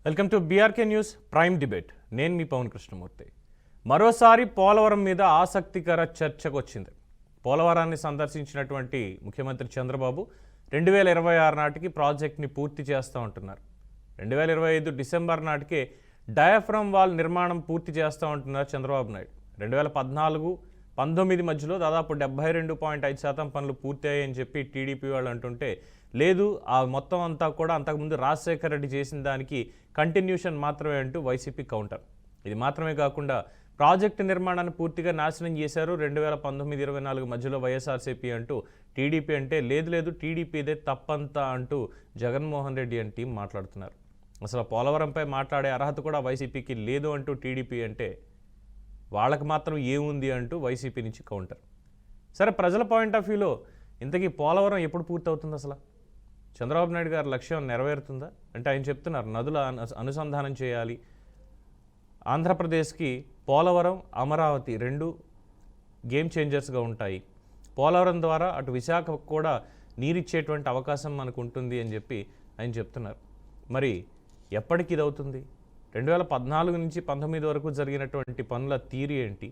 Welcome to BRK news prime debate. నేను మీ పవన్ కృష్ణమూర్తి. మరోసారి పోలవరం మీద ఆసక్తికర చర్చకు వచ్చింది. పోలవరాన్ని సందర్శించినటువంటి ముఖ్యమంత్రి చంద్రబాబు 2026 నాటికి ప్రాజెక్ట్ని పూర్తి చేస్తూ ఉంటున్నారు. 2025 డిసెంబర్ నాటికే డయాఫ్రమ్ వాల్ నిర్మాణం పూర్తి చేస్తూ ఉంటున్నారు చంద్రబాబు నాయుడు. 2014-19 మధ్యలో దాదాపు 72.5% పనులు పూర్తయ్యాయని చెప్పి టీడీపీ వాళ్ళు అంటుంటే, లేదు ఆ మొత్తం అంతా కూడా అంతకుముందు రాజశేఖర రెడ్డి చేసిన దానికి కంటిన్యూషన్ మాత్రమే అంటూ వైసీపీ కౌంటర్. ఇది మాత్రమే కాకుండా ప్రాజెక్టు నిర్మాణాన్ని పూర్తిగా నాశనం చేశారు 2019-24 మధ్యలో వైఎస్ఆర్సీపీ అంటూ టీడీపీ అంటే, లేదు టీడీపీదే తప్పంతా అంటూ జగన్మోహన్ రెడ్డి అని టీం మాట్లాడుతున్నారు. అసలు పోలవరంపై మాట్లాడే అర్హత కూడా వైసీపీకి లేదు అంటూ టీడీపీ అంటే, వాళ్ళకి మాత్రం ఏముంది అంటూ వైసీపీ నుంచి కౌంటర్. సరే, ప్రజల పాయింట్ ఆఫ్ వ్యూలో ఇంతకీ పోలవరం ఎప్పుడు పూర్తవుతుంది? అసలు చంద్రబాబు నాయుడు గారి లక్ష్యం నెరవేరుతుందా? అంటే ఆయన చెప్తున్నారు నదుల అనుసంధానం చేయాలి, ఆంధ్రప్రదేశ్కి పోలవరం అమరావతి రెండు గేమ్ చేంజర్స్గా ఉంటాయి, పోలవరం ద్వారా అటు విశాఖకు కూడా నీరిచ్చేటువంటి అవకాశం మనకు ఉంటుంది అని చెప్పి ఆయన చెప్తున్నారు. మరి ఎప్పటికి ఇది అవుతుంది? 2014-19 వరకు జరిగినటువంటి పనుల తీరు ఏంటి?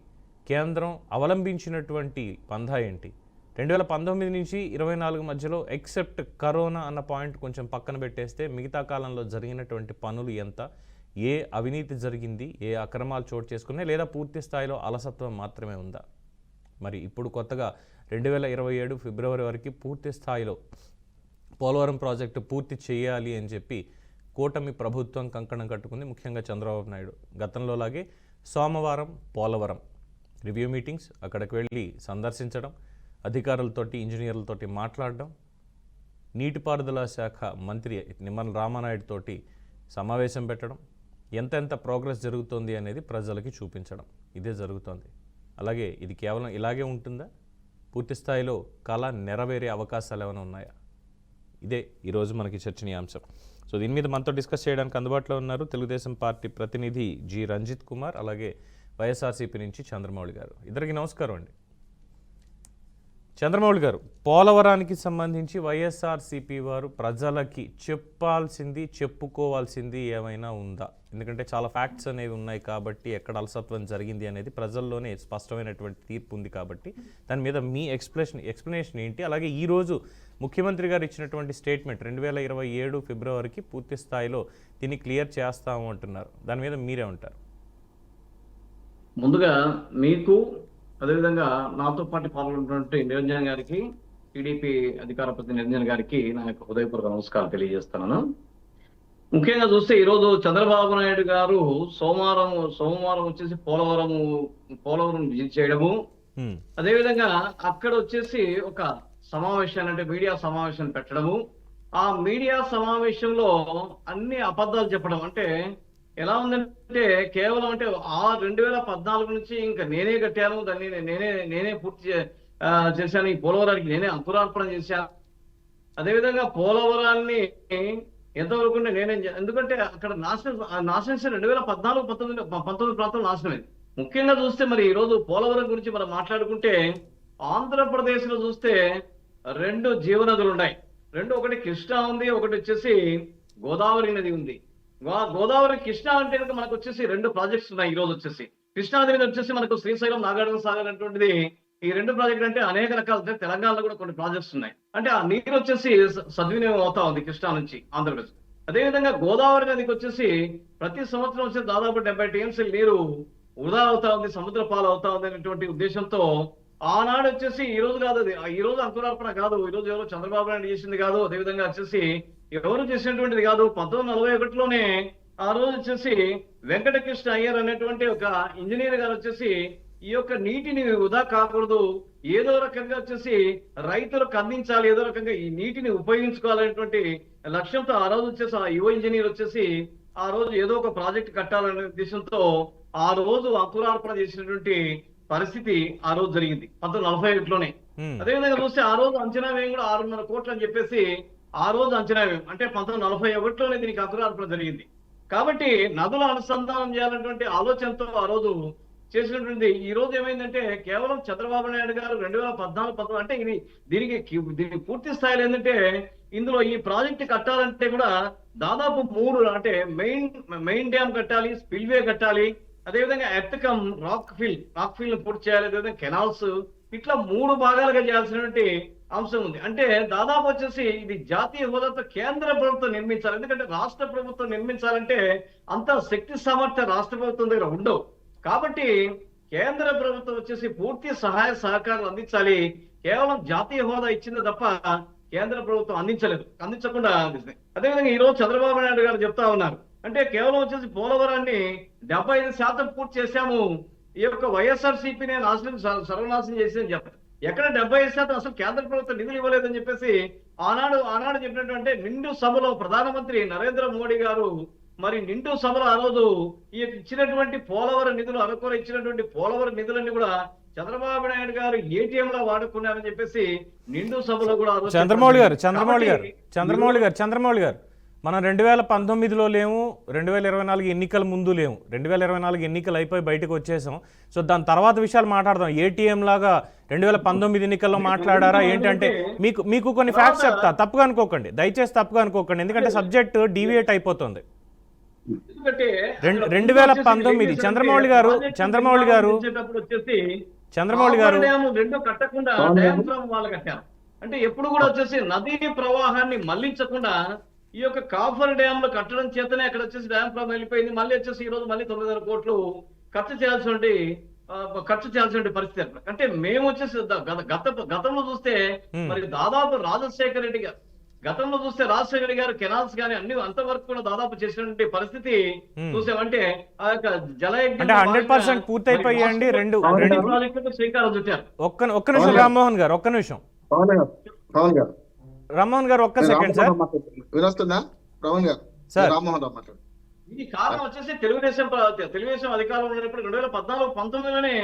కేంద్రం అవలంబించినటువంటి పంధా ఏంటి? 2019-24 మధ్యలో ఎక్సెప్ట్ కరోనా అన్న పాయింట్ కొంచెం పక్కన పెట్టేస్తే మిగతా కాలంలో జరిగినటువంటి పనులు ఎంత, ఏ అవినీతి జరిగింది, ఏ అక్రమాలు చోటు చేసుకున్నాయి, లేదా పూర్తి స్థాయిలో అలసత్వం మాత్రమే ఉందా? మరి ఇప్పుడు కొత్తగా 2027 ఫిబ్రవరి వరకు పూర్తి స్థాయిలో పోలవరం ప్రాజెక్టు పూర్తి చేయాలి అని చెప్పి కూటమి ప్రభుత్వం కంకణం కట్టుకుంది. ముఖ్యంగా చంద్రబాబు నాయుడు గతంలోలాగే సోమవారం పోలవరం రివ్యూ మీటింగ్స్, అక్కడికి వెళ్ళి సందర్శించడం, అధికారులతోటి ఇంజనీర్లతోటి మాట్లాడడం, నీటిపారుదల శాఖ మంత్రి నిమ్మల రామానాయుడు తోటి సమావేశం పెట్టడం, ఎంతెంత ప్రోగ్రెస్ జరుగుతుంది అనేది ప్రజలకి చూపించడం, ఇదే జరుగుతోంది. అలాగే ఇది కేవలం ఇలాగే ఉంటుందా? పూర్తి స్థాయిలో కళ నెరవేరే అవకాశాలు ఏమైనా ఉన్నాయా? ఇదే ఈరోజు మనకి చర్చనీయాంశం. సో దీని మీద మనతో డిస్కస్ చేయడానికి అందుబాటులో ఉన్నారు తెలుగుదేశం పార్టీ ప్రతినిధి జి రంజిత్ కుమార్, అలాగే వైఎస్ఆర్సీపీ నుంచి చంద్రమౌళి గారు. ఇద్దరికి నమస్కారం అండి. చంద్రమౌళి గారు, పోలవరానికి సంబంధించి వైఎస్ఆర్సీపీ వారు ప్రజలకి చెప్పాల్సింది, చెప్పుకోవాల్సింది ఏమైనా ఉందా? ఎందుకంటే చాలా ఫ్యాక్ట్స్ అనేవి ఉన్నాయి కాబట్టి, ఎక్కడ అలసత్వం జరిగింది అనేది ప్రజల్లోనే స్పష్టమైనటువంటి తీర్పు ఉంది కాబట్టి దాని మీద మీ ఎక్స్ప్లెనేషన్ ఏంటి? అలాగే ఈరోజు ముఖ్యమంత్రి గారు ఇచ్చినటువంటి స్టేట్మెంట్ 2027 ఫిబ్రవరికి పూర్తి స్థాయిలో దీన్ని క్లియర్ చేస్తాము అంటున్నారు, దాని మీద మీరే ఉంటారు? ముందుగా మీకు అదేవిధంగా నాతో పాటు పాల్గొన్నటువంటి నిరంజన్ గారికి, టీడీపీ అధికార ప్రతినిధి నిరంజన్ గారికి నా యొక్క హృదయపూర్వక నమస్కారం తెలియజేస్తున్నాను. ముఖ్యంగా చూస్తే ఈరోజు చంద్రబాబు నాయుడు గారు సోమవారం వచ్చేసి పోలవరం విజిట్ చేయడము, అదేవిధంగా అక్కడ వచ్చేసి ఒక సమావేశాన్ని అంటే మీడియా సమావేశాన్ని పెట్టడము, ఆ మీడియా సమావేశంలో అన్ని అబద్ధాలు చెప్పడం. అంటే ఎలా ఉందంటే కేవలం అంటే 2014 నుంచి ఇంకా నేనే కట్టాను, దాన్ని నేనే పూర్తి చేశాను, ఈ పోలవరానికి నేనే అంకురార్పణ చేశాను, అదేవిధంగా పోలవరాన్ని ఎంతవరకు నేనే, ఎందుకంటే అక్కడ నాశనం 2014-19 ప్రాంతం నాశనమైంది. ముఖ్యంగా చూస్తే మరి ఈ రోజు పోలవరం గురించి మనం మాట్లాడుకుంటే ఆంధ్రప్రదేశ్ లో చూస్తే 2 జీవనదులు ఉన్నాయి. ఒకటి కృష్ణా ఉంది, ఒకటి వచ్చేసి గోదావరి నది ఉంది. గోదావరి కృష్ణా అంటే కనుక మనకు వచ్చేసి 2 ప్రాజెక్ట్స్ ఉన్నాయి. ఈ రోజు వచ్చేసి కృష్ణా నది మీద వచ్చేసి మనకు శ్రీశైలం, నాగార్జున సాగర్ అనేటువంటిది, ఈ 2 ప్రాజెక్టులు అంటే అనేక రకాల, తెలంగాణలో కూడా కొన్ని ప్రాజెక్ట్స్ ఉన్నాయి. అంటే ఆ నీరు వచ్చేసి సద్వినియోగం అవుతా ఉంది కృష్ణా నుంచి ఆంధ్రప్రదేశ్. అదేవిధంగా గోదావరి నదికి వచ్చేసి ప్రతి సంవత్సరం వచ్చేసి దాదాపు 70 టీఎంసీ నీరు వృధా అవుతా ఉంది, సముద్ర పాలు అవుతా ఉంది అనేటువంటి ఉద్దేశంతో ఆనాడు వచ్చేసి ఈ రోజు కాదు, అది ఈ రోజు అంకురార్పణ కాదు, ఈ రోజు ఎవరో చంద్రబాబు నాయుడు చేసింది కాదు, అదేవిధంగా వచ్చేసి ఎవరు చేసినటువంటిది కాదు. 1941లోనే ఆ రోజు వచ్చేసి వెంకటకృష్ణ అయ్యర్ అనేటువంటి ఒక ఇంజనీర్ గారు వచ్చేసి ఈ యొక్క నీటిని వృధా కాకూడదు, ఏదో రకంగా వచ్చేసి రైతులకు అందించాలి, ఏదో రకంగా ఈ నీటిని ఉపయోగించుకోవాలనేటువంటి లక్ష్యంతో ఆ రోజు వచ్చేసి ఆ యువ ఇంజనీర్ వచ్చేసి ఆ రోజు ఏదో ఒక ప్రాజెక్ట్ కట్టాలనే ఉద్దేశంతో ఆ రోజు అంకురార్పణ చేసినటువంటి పరిస్థితి ఆ రోజు జరిగింది 1941లోనే. అదేవిధంగా చూస్తే ఆ రోజు అంచనా వ్యయం కూడా 6.5 కోట్లు అని చెప్పేసి ఆ రోజు అంచనా వ్యయం, అంటే 1941లోనే దీనికి అంకురార్పణ జరిగింది. కాబట్టి నదుల అనుసంధానం చేయాలన్నటువంటి ఆలోచనతో ఆ రోజు చేసినటువంటి ఈ రోజు ఏమైందంటే కేవలం చంద్రబాబు నాయుడు గారు 2014-19 అంటే దీనికి పూర్తి స్థాయిలో ఏంటంటే ఇందులో ఈ ప్రాజెక్ట్ కట్టాలంటే కూడా దాదాపు 3 అంటే మెయిన్ డ్యామ్ కట్టాలి, స్పిల్వే కట్టాలి, అదేవిధంగా ఎర్తకం రాక్ ఫిల్ ని పూర్తి చేయాలి, అదేవిధంగా కెనాల్స్, ఇట్లా 3 భాగాలుగా చేయాల్సినటువంటి అంశం ఉంది. అంటే దాదాపు వచ్చేసి ఇది జాతీయ హోదాతో కేంద్ర ప్రభుత్వం నిర్మించాలి. ఎందుకంటే రాష్ట్ర ప్రభుత్వం నిర్మించాలంటే అంత శక్తి సామర్థ్య రాష్ట్ర ప్రభుత్వం దగ్గర ఉండవు. కాబట్టి కేంద్ర ప్రభుత్వం వచ్చేసి పూర్తి సహాయ సహకారాలు అందించాలి. కేవలం జాతీయ హోదా ఇచ్చింది తప్ప కేంద్ర ప్రభుత్వం అందించకుండా అందిస్తాయి. అదేవిధంగా ఈ రోజు చంద్రబాబు నాయుడు గారు చెప్తా ఉన్నారు, అంటే కేవలం వచ్చేసి పోలవరాన్ని 75% పూర్తి చేశాము, ఈ యొక్క వైఎస్ఆర్సీపీని సర్వనాశనం చేసి అని చెప్పారు. ఎక్కడ 75% అసలు కేంద్ర ప్రభుత్వం నిధులు ఇవ్వలేదని చెప్పేసి ఆనాడు చెప్పినటువంటి నిండు సభలో ప్రధానమంత్రి నరేంద్ర మోడీ గారు మరి నిండు సభలో ఆ రోజు ఈ ఇచ్చినటువంటి పోలవరం నిధులు అనుకూల ఇచ్చినటువంటి పోలవరం నిధులన్నీ కూడా చంద్రబాబు నాయుడు గారు ఏటీఎం లా వాడుకున్నారని చెప్పేసి నిండు సభలో కూడా చంద్రమౌళి గారు మనం 2019లో లేము, 2024 ఎన్నికల ముందు లేము, 2024 ఎన్నికలు అయిపోయి బయటకు వచ్చేసాం. సో దాని తర్వాత విషయాలు మాట్లాడదాం. ఏటీఎం లాగా 2019 ఎన్నికల్లో మాట్లాడారా ఏంటంటే మీకు కొన్ని ఫ్యాక్ట్స్ చెప్తా, తప్పుగా అనుకోకండి, దయచేసి తప్పుగా అనుకోకండి, ఎందుకంటే సబ్జెక్ట్ డీవియేట్ అయిపోతుంది. 2019 చంద్రమౌళి గారు రెండు కట్టకుండా డయాఫ్రామ్ వాళ్ళు కట్టారు. అంటే ఎప్పుడు కూడా వచ్చేసి నదీ ప్రవాహాన్ని మళ్లించకుండా ఈ యొక్క కాఫర్ డ్యామ్ లో కట్టడం చేతనే అక్కడ వచ్చేసి డయాఫ్రామ్ వెళ్ళిపోయింది. మళ్ళీ వచ్చేసి ఈ రోజు మళ్ళీ 900 కోట్లు ఖర్చు చేయాల్సిన పరిస్థితి. అంటే మేము వచ్చేసి గతంలో చూస్తే మరి దాదాపు రాజశేఖర రెడ్డి గారు కెనాల్స్ గానీ అన్ని అంతవరకు కూడా దాదాపు చేసినటువంటి పరిస్థితి చూసామంటే ఆ యొక్క జలయజ్ఞం 100% పూర్తయిపోయాయండి. రెండు శ్రీకారం చుట్టారు. ఒక్క నిమిషం రామ్మోహన్ గారు, రామ్మోహన్ గారు ఒక్క సెకండ్ సార్. వినొస్తుందా పవన్ గారు? సార్ రామ్మోహన్ రావు మాట్లాడు. ఇది కారణం వచ్చేసి తెలుగుదేశం అధికారంలో ఉన్నప్పుడు 2014-19లోనే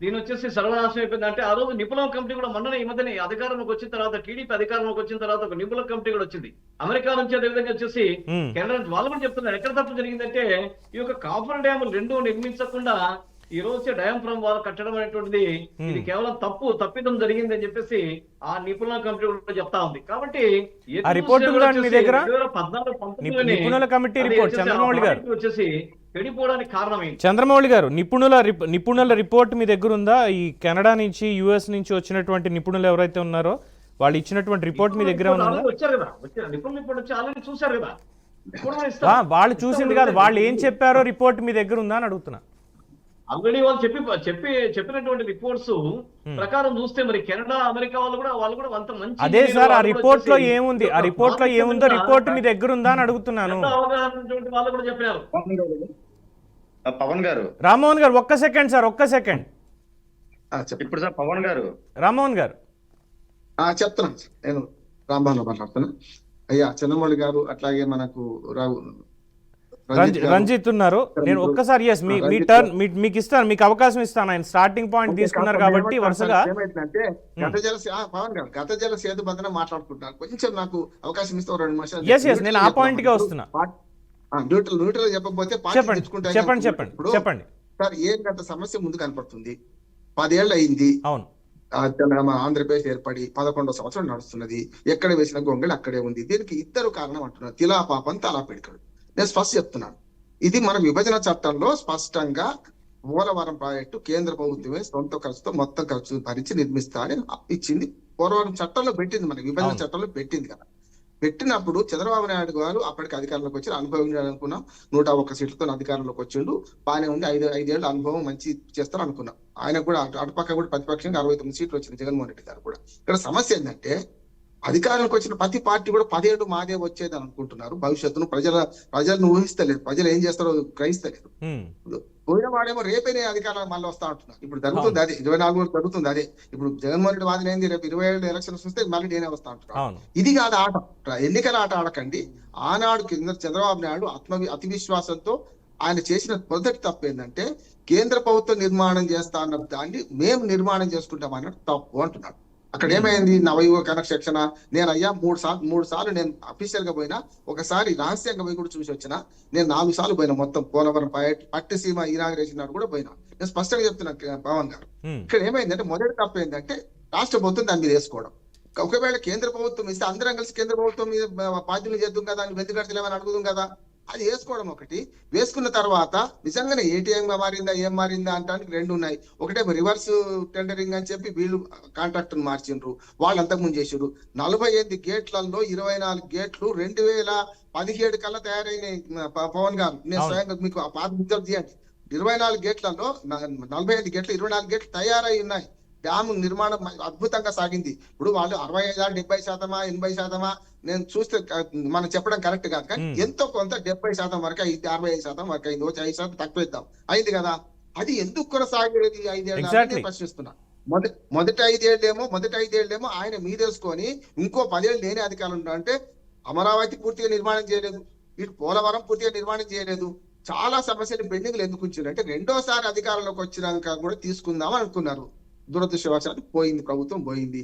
దీని వచ్చేసి సర్వనాశనం అయిపోయింది. అంటే ఆ రోజు నిపుణుల కమిటీ కూడా మొన్న ఈ మధ్యనే అధికారంలోకి వచ్చిన తర్వాత, టీడీపీ అధికారంలోకి వచ్చిన తర్వాత ఒక నిపుణుల కమిటీ కూడా వచ్చింది అమెరికా నుంచి. అదేవిధంగా వచ్చేసి కెనడా వాళ్ళు కూడా చెప్తున్నారు ఎక్కడ తప్పు జరిగిందంటే ఈ యొక్క కాఫర్ డ్యాములు రెండు నిర్మించకుండా ఈ రోజు డయాఫ్రామ్ వాల్ కట్టడం అనేటువంటిది ఇది కేవలం తప్పిదం జరిగింది అని చెప్పేసి ఆ నిపుణుల కమిటీ కూడా చెప్తా ఉంది. కాబట్టి నిపుణుల కమిటీ రిపోర్ట్ చంద్రమౌళి గారు వచ్చేసి చెడిపోవడానికి కారణమైంది. చంద్రమౌళి గారు నిపుణుల రిపోర్ట్ మీ దగ్గర ఉందా? ఈ కెనడా నుంచి యుఎస్ నుంచి వచ్చినటువంటి నిపుణులు ఎవరైతే ఉన్నారో వాళ్ళు ఇచ్చినటువంటి రిపోర్ట్ మీ దగ్గర ఉందా? వచ్చారు కదా, నిపుణుల రిపోర్ట్ వచ్చి ఆల్రెడీ చూసారు కదా. వాళ్ళు చూసింది కాదు, వాళ్ళు ఏం చెప్పారో రిపోర్ట్ మీ దగ్గర ఉందా అని అడుగుతున్నా. ఆల్రెడీ వాళ్ళు చెప్పినటువంటి రిపోర్ట్స్ ప్రకారం చూస్తే మరి కెనడా అమెరికా వాళ్ళు కూడా అంత మంచి అదే సార్. ఆ రిపోర్ట్ లో ఏముంది, ఆ రిపోర్ట్ లో ఏముందో రిపోర్ట్ మీ దగ్గర ఉందా అని అడుగుతున్నాను. అవగాహన వాళ్ళు కూడా చెప్పారు. పవన్ గారు, రామ్మోహన్ గారు ఒక్క సెకండ్ సార్, ఒక్క సెకండ్. ఇప్పుడు సార్ పవన్ గారు, రామ్మోహన్ గారు చెప్తున్నాను. నేను రామ్మోహన్ మాట్లాడుతున్నా. అయ్యా చంద్రమౌళి గారు అట్లాగే మనకు రంజిత్ ఉన్నారు. నేను ఒక్కసారి మీ టర్న్ మీకు ఇస్తాను, మీకు అవకాశం ఇస్తాను. ఆయన స్టార్టింగ్ పాయింట్ తీసుకున్నారు కాబట్టి వరుసగా ఏమైందంటే గత జల సేతు బంధన మాట్లాడుకుంటున్నారు. కొంచెం నాకు అవకాశం ఇస్తే 2 నిమిషాలు. నేను ఆ పాయింట్ గా వస్తున్నా. న్యూట్రల్ చెప్పకపోతే చెప్పండి సార్. ఏం గత సమస్య ముందు కనపడుతుంది. 10 ఏళ్ళు అయింది. అవును, ఆంధ్రప్రదేశ్ ఏర్పడి 11వ సంవత్సరం నడుస్తున్నది. ఎక్కడ వేసిన గొంగళి అక్కడే ఉంది. దీనికి ఇద్దరు కారణం అంటున్నారు, తిలా పాపం తలా పెడకడు. నేను స్పష్ట చెప్తున్నాను, ఇది మన విభజన చట్టంలో స్పష్టంగా పోలవరం ప్రాజెక్టు కేంద్ర ప్రభుత్వమే సొంత ఖర్చుతో మొత్తం ఖర్చు భరించి నిర్మిస్తా అని ఇచ్చింది. పోలవరం చట్టంలో పెట్టింది, మన విభజన చట్టంలో పెట్టింది కదా. పెట్టినప్పుడు చంద్రబాబు నాయుడు గారు అప్పటికి అధికారంలోకి వచ్చి అనుభవించాలనుకున్నాం. 101 సీట్లతో అధికారంలోకి వచ్చిండు, బాగానే ఉంది. 5 ఏళ్ళ అనుభవం మంచి చేస్తారు అనుకున్నాం. ఆయన కూడా అటుపక్క కూడా ప్రతిపక్షంగా 69 సీట్లు వచ్చింది జగన్మోహన్ రెడ్డి గారు కూడా. ఇక్కడ సమస్య ఏంటంటే అధికారంలోకి వచ్చిన ప్రతి పార్టీ కూడా 10 ఏళ్ళు మాదే వచ్చేది అనుకుంటున్నారు. భవిష్యత్తును ప్రజలను ఊహిస్తలేదు, ప్రజలు ఏం చేస్తారో గ్రహిస్తలేదు. పోయిన వాడేమో రేపే అధికారం మళ్ళీ వస్తా అంటున్నారు. ఇప్పుడు జరుగుతుంది అదే, 24 జరుగుతుంది అదే. ఇప్పుడు జగన్మోహన్ రెడ్డి వాదన ఏంది, రేపు 27 ఎలక్షన్స్ వస్తే మళ్ళీ నేనే వస్తా అంటున్నారు. ఇది కాదు ఆట, ఎన్నికల ఆట ఆడకండి. ఆనాడు చంద్రబాబు నాయుడు అతి విశ్వాసంతో ఆయన చేసిన మొదటి తప్పు ఏంటంటే కేంద్ర ప్రభుత్వం నిర్మాణం చేస్తా అన్న దాన్ని మేము నిర్మాణం చేసుకుంటాం అన్నట్టు తప్పు అంటున్నాడు. అక్కడ ఏమైంది, నవయువ కనెక్షన్ నేను అయ్యా 3 సార్లు నేను అఫీషియల్ గా పోయినా, ఒకసారి రహస్యంగా పోయి కూడా చూసి వచ్చినా. నేను 4 సార్లు పోయినా మొత్తం పోలవరం పట్టిసీమ ఇనాగ్రేషన్ నాడు కూడా పోయినా. నేను స్పష్టంగా చెప్తున్నా పవన్ గారు, ఇక్కడ ఏమైందంటే మొదటి తప్పు ఏంటంటే రాష్ట్ర ప్రభుత్వం దాన్ని వేసుకోవడం. ఒకవేళ కేంద్ర ప్రభుత్వం ఇస్తే అందరం కలిసి కేంద్ర ప్రభుత్వం మీద బాధ్యతలు చేద్దాం కదా, అని వెందు కడతలేమని అడుగుదాం కదా. అది వేసుకోవడం ఒకటి. వేసుకున్న తర్వాత నిజంగానే ఏటీఎం గా మారిందా ఏం మారిందా అంటానికి రెండు ఉన్నాయి. ఒకటే రివర్స్ టెండరింగ్ అని చెప్పి వీళ్ళు కాంట్రాక్టర్ మార్చిండ్రు, వాళ్ళు అంతకుముందు చేసారు. 45 గేట్లలో 24 గేట్లు 2017 కల్లా తయారైన పవన్ గారు. నేను స్వయంగా మీకు పాత విజ్ఞప్తి చేయండి. 24 గేట్లలో 45 గేట్లు 24 గేట్లు తయారై ఉన్నాయి. డ్యామ్ నిర్మాణం అద్భుతంగా సాగింది. ఇప్పుడు వాళ్ళు 65%, 70%, 80% నేను చూస్తే మనం చెప్పడం కరెక్ట్ కాదు, కానీ ఎంతో కొంత 70% వరకు అయింది, 65% వరకు అయింది, 5% తక్కువ ఇద్దాం అయింది కదా. అది ఎందుకు కొనసాగేది 5 ఏళ్ళు ప్రశ్నిస్తున్నా. మొదటి 5 ఏళ్ళేమో ఆయన మీదేసుకొని ఇంకో 10 ఏళ్ళు నేనే అధికారులు అంటే అమరావతి పూర్తిగా నిర్మాణం చేయలేదు, ఇటు పోలవరం పూర్తిగా నిర్మాణం చేయలేదు. చాలా సమస్యలు పెండింగ్లు ఎందుకు ఉంచారు అంటే రెండోసారి అధికారంలోకి వచ్చినాక కూడా తీసుకుందాం అనుకున్నారు. దురదృష్టవశాత్తు పోయింది, ప్రభుత్వం పోయింది.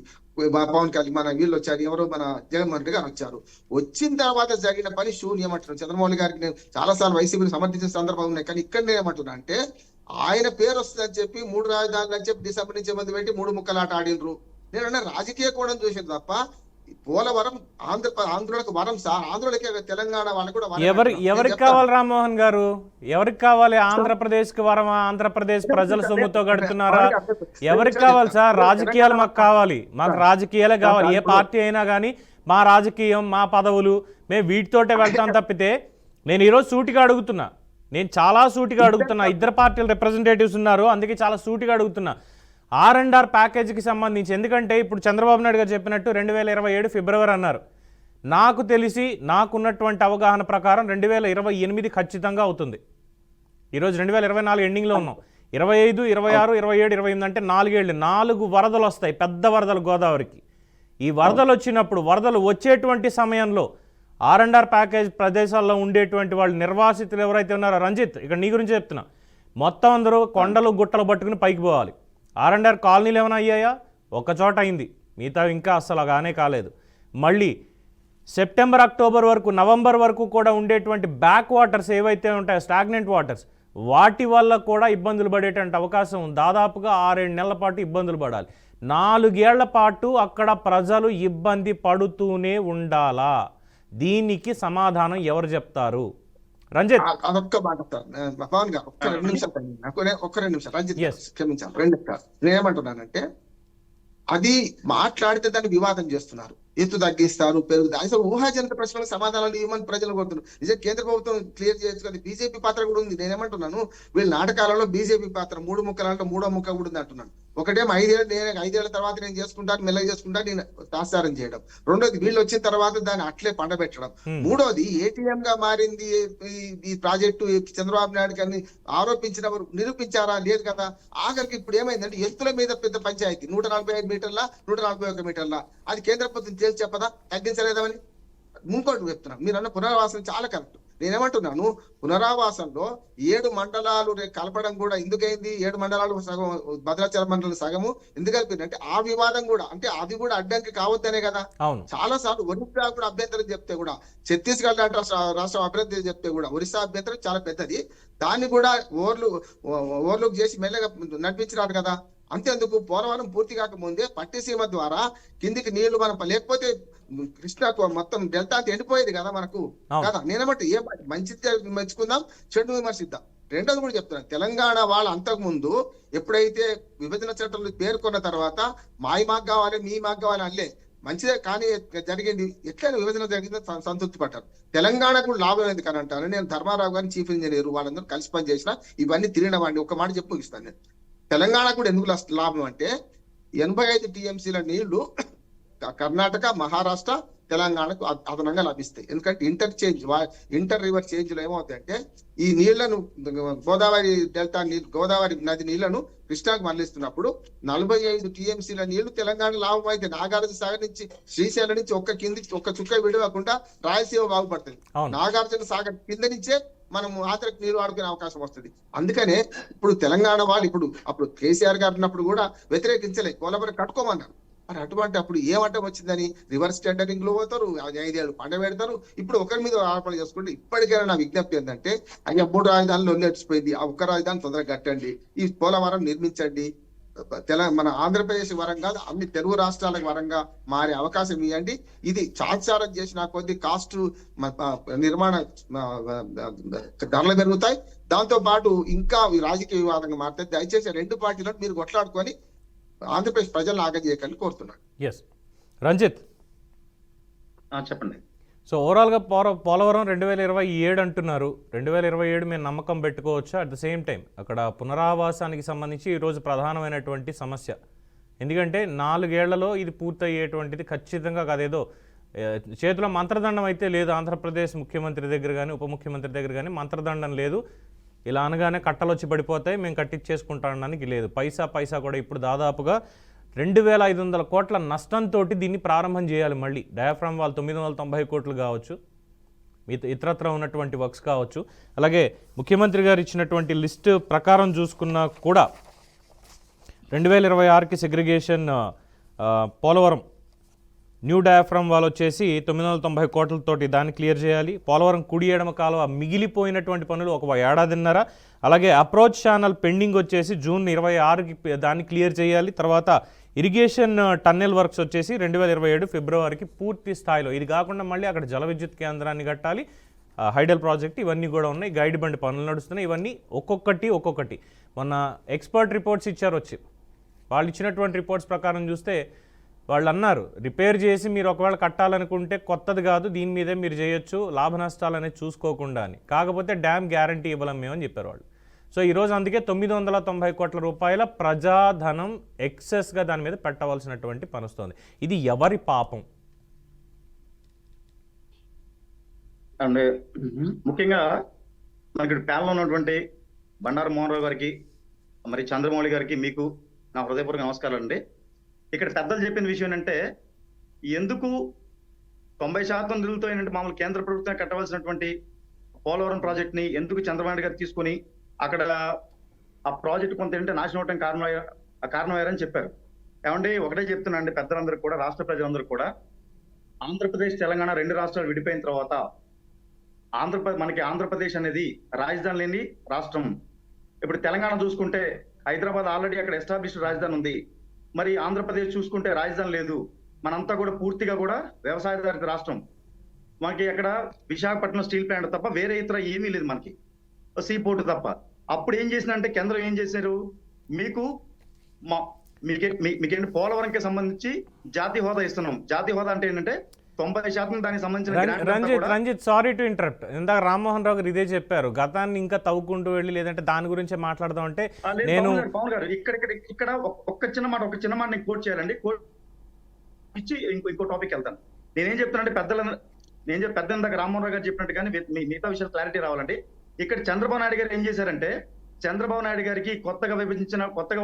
పవన్ కళ్యాణ్ మన వీళ్ళు వచ్చారు, ఎవరో మన జగన్మోహన్ రెడ్డి గారు వచ్చారు. వచ్చిన తర్వాత జరిగిన పని శూన్యం అంటున్నారు. చంద్రమౌళి గారికి నేను చాలా సార్లు వైసీపీని సమర్థించిన సందర్భం ఉన్నాయి, కానీ ఇక్కడ నేను ఏమంటున్నా అంటే ఆయన పేరు వస్తుందని చెప్పి 3 రాజధానులు అని చెప్పి డిసెంబర్ నుంచి మంది పెట్టి 3 ముక్కలాట ఆడినరు. నేను రాజకీయ కోణం చూసాను తప్ప పోలవరం ఆంధ్రులకు వరం సార్, ఆంధ్రులకి తెలంగాణ వాళ్ళకి కూడా ఎవరికి కావాలి రామ్మోహన్ గారు? ఎవరికి కావాలి? ఆంధ్రప్రదేశ్ కి వరమా? ఆంధ్రప్రదేశ్ ప్రజల సొమ్ముతో కడుతున్నారా? ఎవరికి కావాలి సార్? రాజకీయాలు మాకు కావాలి, మాకు రాజకీయాలే కావాలి. ఏ పార్టీ అయినా కానీ మా రాజకీయం, మా పదవులు, మేము వీటితోటే వెళ్తాం తప్పితే. నేను ఈరోజు సూటిగా అడుగుతున్నా, నేను చాలా సూటిగా అడుగుతున్నా. 2 పార్టీల రిప్రజెంటేటివ్స్ ఉన్నారు, అందుకే చాలా సూటిగా అడుగుతున్నా. R&R ప్యాకేజీకి సంబంధించి. ఎందుకంటే ఇప్పుడు చంద్రబాబు నాయుడు గారు చెప్పినట్టు 2027 ఫిబ్రవరి అన్నారు. నాకు తెలిసి నాకున్నటువంటి అవగాహన ప్రకారం 2028 ఖచ్చితంగా అవుతుంది. ఈరోజు 2024 ఎండింగ్లో ఉన్నాం. 25, 26, 27, 28 అంటే 4 ఏళ్ళు. 4 వరదలు వస్తాయి, పెద్ద వరదలు గోదావరికి. ఈ వరదలు వచ్చినప్పుడు, వరదలు వచ్చేటువంటి సమయంలో R&R ప్యాకేజ్ ప్రదేశాల్లో ఉండేటువంటి వాళ్ళు నిర్వాసితులు ఎవరైతే ఉన్నారో, రంజిత్ ఇక్కడ నీ గురించి చెప్తున్నా, మొత్తం అందరూ కొండలు గుట్టలు పట్టుకుని పైకి పోవాలి. R&R కాలనీలు ఏమైనా అయ్యాయా? ఒక చోట అయింది, మిగతా ఇంకా అస్సలు గానే కాలేదు. మళ్ళీ సెప్టెంబర్, అక్టోబర్ వరకు, నవంబర్ వరకు కూడా ఉండేటువంటి బ్యాక్ వాటర్స్ ఏవైతే ఉంటాయో, స్టాగ్నెంట్ వాటర్స్, వాటి వల్ల కూడా ఇబ్బందులు పడేటువంటి అవకాశం ఉంది. దాదాపుగా 6-7 నెలల పాటు ఇబ్బందులు పడాలి. 4 ఏళ్ల పాటు అక్కడ ప్రజలు ఇబ్బంది పడుతూనే ఉండాలా? దీనికి సమాధానం ఎవరు చెప్తారు? రంజిత్ అదొక్క మాట పవన్ గారు, ఒక్క 2 నిమిషాలు రంజిత్ క్షమించాలి, 2 నిమిషాలు. నేనేమంటున్నానంటే అది మాట్లాడితే దాన్ని వివాదం చేస్తున్నారు, ఎత్తు తగ్గిస్తారు, పెరుగుతారు. అసలు ఊహాజనిత ప్రశ్నలకు సమాధానాలు ఇవ్వమని ప్రజలు కోరుతున్నారు. నిజంగా కేంద్ర ప్రభుత్వం క్లియర్ చేయొచ్చు కదా. బీజేపీ పాత్ర కూడా ఉంది. నేనేమంటున్నాను, వీళ్ళ నాటకాలలో బీజేపీ పాత్ర 3 ముక్కలంటే 3వ ముక్క కూడా ఉంది అంటున్నాను. ఒకటేమో 5 ఏళ్ల తర్వాత నేను చేసుకుంటాను, మెల్లగా చేసుకుంటాను, నేను తాత్సారం చేయడం. రెండోది వీళ్ళు వచ్చిన తర్వాత దాన్ని అట్లే పండబెట్టడం. మూడోది ఏటీఎం గా మారింది ఈ ప్రాజెక్టు చంద్రబాబు నాయుడు గారిని ఆరోపించిన నిరూపించారా? లేదు కదా. ఆఖరికి ఇప్పుడు ఏమైందంటే ఎత్తుల మీద పెద్ద పంచాయతీ 145 మీటర్ల 141 మీటర్ల, అది కేంద్ర ప్రభుత్వం చేసి చెప్పదా తగ్గించలేదని? ఇంకోటి చెప్తున్నాను, మీరు అన్న పునరావాసం చాలా కరెక్ట్. నేనేమంటున్నాను, పునరావాసంలో 7 మండలాలు కలపడం కూడా ఎందుకైంది? 7 మండలాలు సగం, భద్రాచలం మండలం సగము ఎందుకు కలిపిందంటే ఆ వివాదం కూడా, అంటే అది కూడా అడ్డంకి కావద్దనే కదా. చాలా సార్లు ఒరిస్సా కూడా అభ్యంతరం చెప్తే కూడా, ఛత్తీస్గఢ్ లాంటి రాష్ట్రం అభ్యంతరం చెప్తే కూడా ఒరిస్సా అభ్యంతరం చాలా పెద్దది, దాన్ని కూడా ఓవర్లుక్ చేసి మెల్లగా నడిపించినారు కదా. అంతేందుకు పోలవరం పూర్తి కాకముందే పట్టిసీమ ద్వారా కిందికి నీళ్లు మనం లేకపోతే కృష్ణా మొత్తం డెల్టా అంతా ఎండిపోయేది కదా మనకు కదా. నేనేమంటే ఏ మంచిది మెచ్చుకుందాం, చెడు విమర్శిద్దాం. రెండోది కూడా చెప్తున్నాను, తెలంగాణ వాళ్ళు అంతకు ముందు ఎప్పుడైతే విభజన చట్టంలో పేర్కొన్న తర్వాత మాకు కావాలి, మీ మాకు కావాలి అనలే. మంచిదే కానీ జరిగింది, ఎట్లయినా విభజన జరిగిందో సంతృప్తి పడ్డారు. తెలంగాణకు కూడా లాభం ఎందుకు అని అంటారు. నేను ధర్మారావు గారిని చీఫ్ ఇంజనీర్, వాళ్ళందరూ కలిసి పని చేసిన ఇవన్నీ తిరిగిన వాడిని. ఒక మాట చెప్పు ఇస్తాను నేను. తెలంగాణ కూడా ఎందుకు లాభం అంటే 85 టీఎంసీల నీళ్లు కర్ణాటక, మహారాష్ట్ర, తెలంగాణకు అదనంగా లభిస్తాయి. ఎందుకంటే ఇంటర్ రివర్ చేంజ్ లో ఏమవుతాయంటే ఈ నీళ్లను గోదావరి డెల్టా నీళ్లు, గోదావరి నది నీళ్లను కృష్ణాకు మరలిస్తున్నప్పుడు 45 టీఎంసీల నీళ్లు తెలంగాణ లాభం అయితే నాగార్జున సాగర్ నుంచి, శ్రీశైలం నుంచి ఒక్క చుక్క విడవకుండా రాయలసీమ బాగుపడుతుంది. నాగార్జున సాగర్ కింద నుంచే మనం ఆఖరికి నీరు వాడుకునే అవకాశం వస్తుంది. అందుకనే ఇప్పుడు తెలంగాణ వాళ్ళు అప్పుడు కేసీఆర్ గారు ఉన్నప్పుడు కూడా వ్యతిరేకించలే, పోలవరం కట్టుకోమన్నారు. మరి అటువంటి అప్పుడు ఏమంటే వచ్చిందని రివర్స్ టెండరింగ్ లో పోతారు, 5 ఏళ్ళు పంట పెడతారు. ఇప్పుడు ఒకరి మీద ఆరోపణ చేసుకుంటే ఇప్పటికైనా నా విజ్ఞప్తి ఏంటంటే, అయ్యా 3 రాజధానులు వదిలేసిపోయింది, ఆ ఒక్క రాజధాని తొందరగా కట్టండి, ఈ పోలవరం నిర్మించండి. మన ఆంధ్రప్రదేశ్ వరంగా అన్ని తెలుగు రాష్ట్రాలకు వరంగా మారే అవకాశం ఇవ్వండి. ఇది చాచారం చేసిన కొద్ది కాస్ట్ నిర్మాణ ధరలు పెరుగుతాయి. దాంతో పాటు ఇంకా రాజకీయ వివాదంగా మారుతాయి. దయచేసి రెండు పార్టీలను మీరు కొట్లాడుకొని ఆంధ్రప్రదేశ్ ప్రజలను ఆగజేయకండి కోరుతున్నాను. ఎస్ రంజిత్ చెప్పండి. సో ఓవరాల్గా పోలవరం 2027 అంటున్నారు. 2027 మేము నమ్మకం పెట్టుకోవచ్చు. అట్ ద సేమ్ టైం అక్కడ పునరావాసానికి సంబంధించి ఈరోజు ప్రధానమైనటువంటి సమస్య. ఎందుకంటే 4 ఏళ్లలో ఇది పూర్తయ్యేటువంటిది ఖచ్చితంగా కాదేదో చేతిలో మంత్రదండం అయితే లేదు. ఆంధ్రప్రదేశ్ ముఖ్యమంత్రి దగ్గర కానీ ఉప ముఖ్యమంత్రి దగ్గర కానీ మంత్రదండం లేదు. ఇలా అనగానే కట్టలు వచ్చి పడిపోతాయి, మేము కట్టించేసుకుంటానికి లేదు. పైసా కూడా ఇప్పుడు దాదాపుగా 2500 కోట్ల నష్టంతో దీన్ని ప్రారంభం చేయాలి. మళ్ళీ డయాఫ్రామ్ వాల్ 990 కోట్లు కావచ్చు, ఇతరత్ర ఉన్నటువంటి వర్క్స్ కావచ్చు. అలాగే ముఖ్యమంత్రి గారు ఇచ్చినటువంటి లిస్ట్ ప్రకారం చూసుకున్నా కూడా 2026కి segregation Polavaram new diaphragm wall వచ్చేసి 990 కోట్లతోటి దాన్ని క్లియర్ చేయాలి. పోలవరం కుడి ఎడమ కాలువ మిగిలిపోయినటువంటి పనులు 1 ఏడాదిన్నర. అలాగే అప్రోచ్ ఛానల్ పెండింగ్ వచ్చేసి జూన్ 26కి దాన్ని క్లియర్ చేయాలి. తర్వాత ఇరిగేషన్ టన్నెల్ వర్క్స్ వచ్చేసి 2027 ఫిబ్రవరికి పూర్తి స్థాయిలో. ఇది కాకుండా మళ్ళీ అక్కడ జల విద్యుత్ కేంద్రాన్ని కట్టాలి, హైడల్ ప్రాజెక్ట్, ఇవన్నీ కూడా ఉన్నాయి. గైడ్ బండి పనులు నడుస్తున్నాయి. ఇవన్నీ ఒక్కొక్కటి మొన్న ఎక్స్పర్ట్ రిపోర్ట్స్ ఇచ్చారు వచ్చి. వాళ్ళు ఇచ్చినటువంటి రిపోర్ట్స్ ప్రకారం చూస్తే వాళ్ళు అన్నారు, రిపేర్ చేసి మీరు ఒకవేళ కట్టాలనుకుంటే కొత్తది కాదు, దీని మీదే మీరు చేయొచ్చు, లాభ నష్టాలు అనేది చూసుకోకుండా అని. కాకపోతే డ్యామ్ గ్యారంటీ ఇవ్వలేం మేము అని చెప్పారు వాళ్ళు. సో ఈరోజు అందుకే 990 కోట్ల రూపాయల ప్రజాధనం ఎక్సెస్గా దాని మీద పెట్టవలసినటువంటి పని వస్తుంది. ఇది ఎవరి పాపం? అండ్ ముఖ్యంగా మనకి ప్యానల్లో ఉన్నటువంటి బండారు మోహన్ రావు గారికి, మరి చంద్రమౌళి గారికి, మీకు నా హృదయపూర్వక నమస్కారాలు అండి. ఇక్కడ పెద్దలు చెప్పిన విషయం ఏంటంటే, ఎందుకు 90% నిధులతో ఏంటంటే మామూలు కేంద్ర ప్రభుత్వం కట్టవలసినటువంటి పోలవరం ప్రాజెక్ట్ ని ఎందుకు చంద్రబాబు నాయుడు గారు తీసుకొని అక్కడ ఆ ప్రాజెక్ట్ కొంత ఏంటంటే నాశనం అవడం కారణమయ్యారని చెప్పారు. ఏమంటే ఒకటే చెప్తున్నా అండి పెద్దలందరూ కూడా, రాష్ట్ర ప్రజలందరూ కూడా, ఆంధ్రప్రదేశ్ తెలంగాణ 2 రాష్ట్రాలు విడిపోయిన తర్వాత మనకి ఆంధ్రప్రదేశ్ అనేది రాజధాని లేని రాష్ట్రం. ఇప్పుడు తెలంగాణ చూసుకుంటే హైదరాబాద్ ఆల్రెడీ అక్కడ ఎస్టాబ్లిష్డ్ రాజధాని ఉంది. మరి ఆంధ్రప్రదేశ్ చూసుకుంటే రాజధాని లేదు. మనంతా కూడా పూర్తిగా కూడా వ్యవసాయదారిత రాష్ట్రం. మనకి అక్కడ విశాఖపట్నం స్టీల్ ప్లాంట్ తప్ప వేరే ఇతర ఏమీ లేదు, మనకి సీ పోర్ట్ తప్ప. అప్పుడు ఏం చేసినంటే కేంద్రం ఏం చేశారు, మీకేంటి పోలవరంకి సంబంధించి జాతీయ హోదా ఇస్తున్నాం. జాతీయ హోదా అంటే ఏంటంటే 90% దానికి సంబంధించిన. Ranjith sorry to interrupt. ఇందాక రామ్మోహన్ రావు గారు ఇదే చెప్పారు, గతాన్ని ఇంకా తవ్వుకుంటూ వెళ్ళి లేదంటే దాని గురించి మాట్లాడదాం అంటే నేను పవన్ గారు ఇక్కడ ఒక చిన్న మాట నేను కోట్ చేయాలండి. కోట్ ఇచ్చి ఇంకో టాపిక్ వెళ్తాను. నేనేం చెప్తానంటే పెద్ద ఇందాక రామ్మోహన్ రావు గారు చెప్పినట్టు కానీ మిగతా విషయాలు క్లారిటీ రావాలండి. ఇక్కడ చంద్రబాబు నాయుడు గారు ఏం చేశారంటే, చంద్రబాబు నాయుడు గారికి కొత్తగా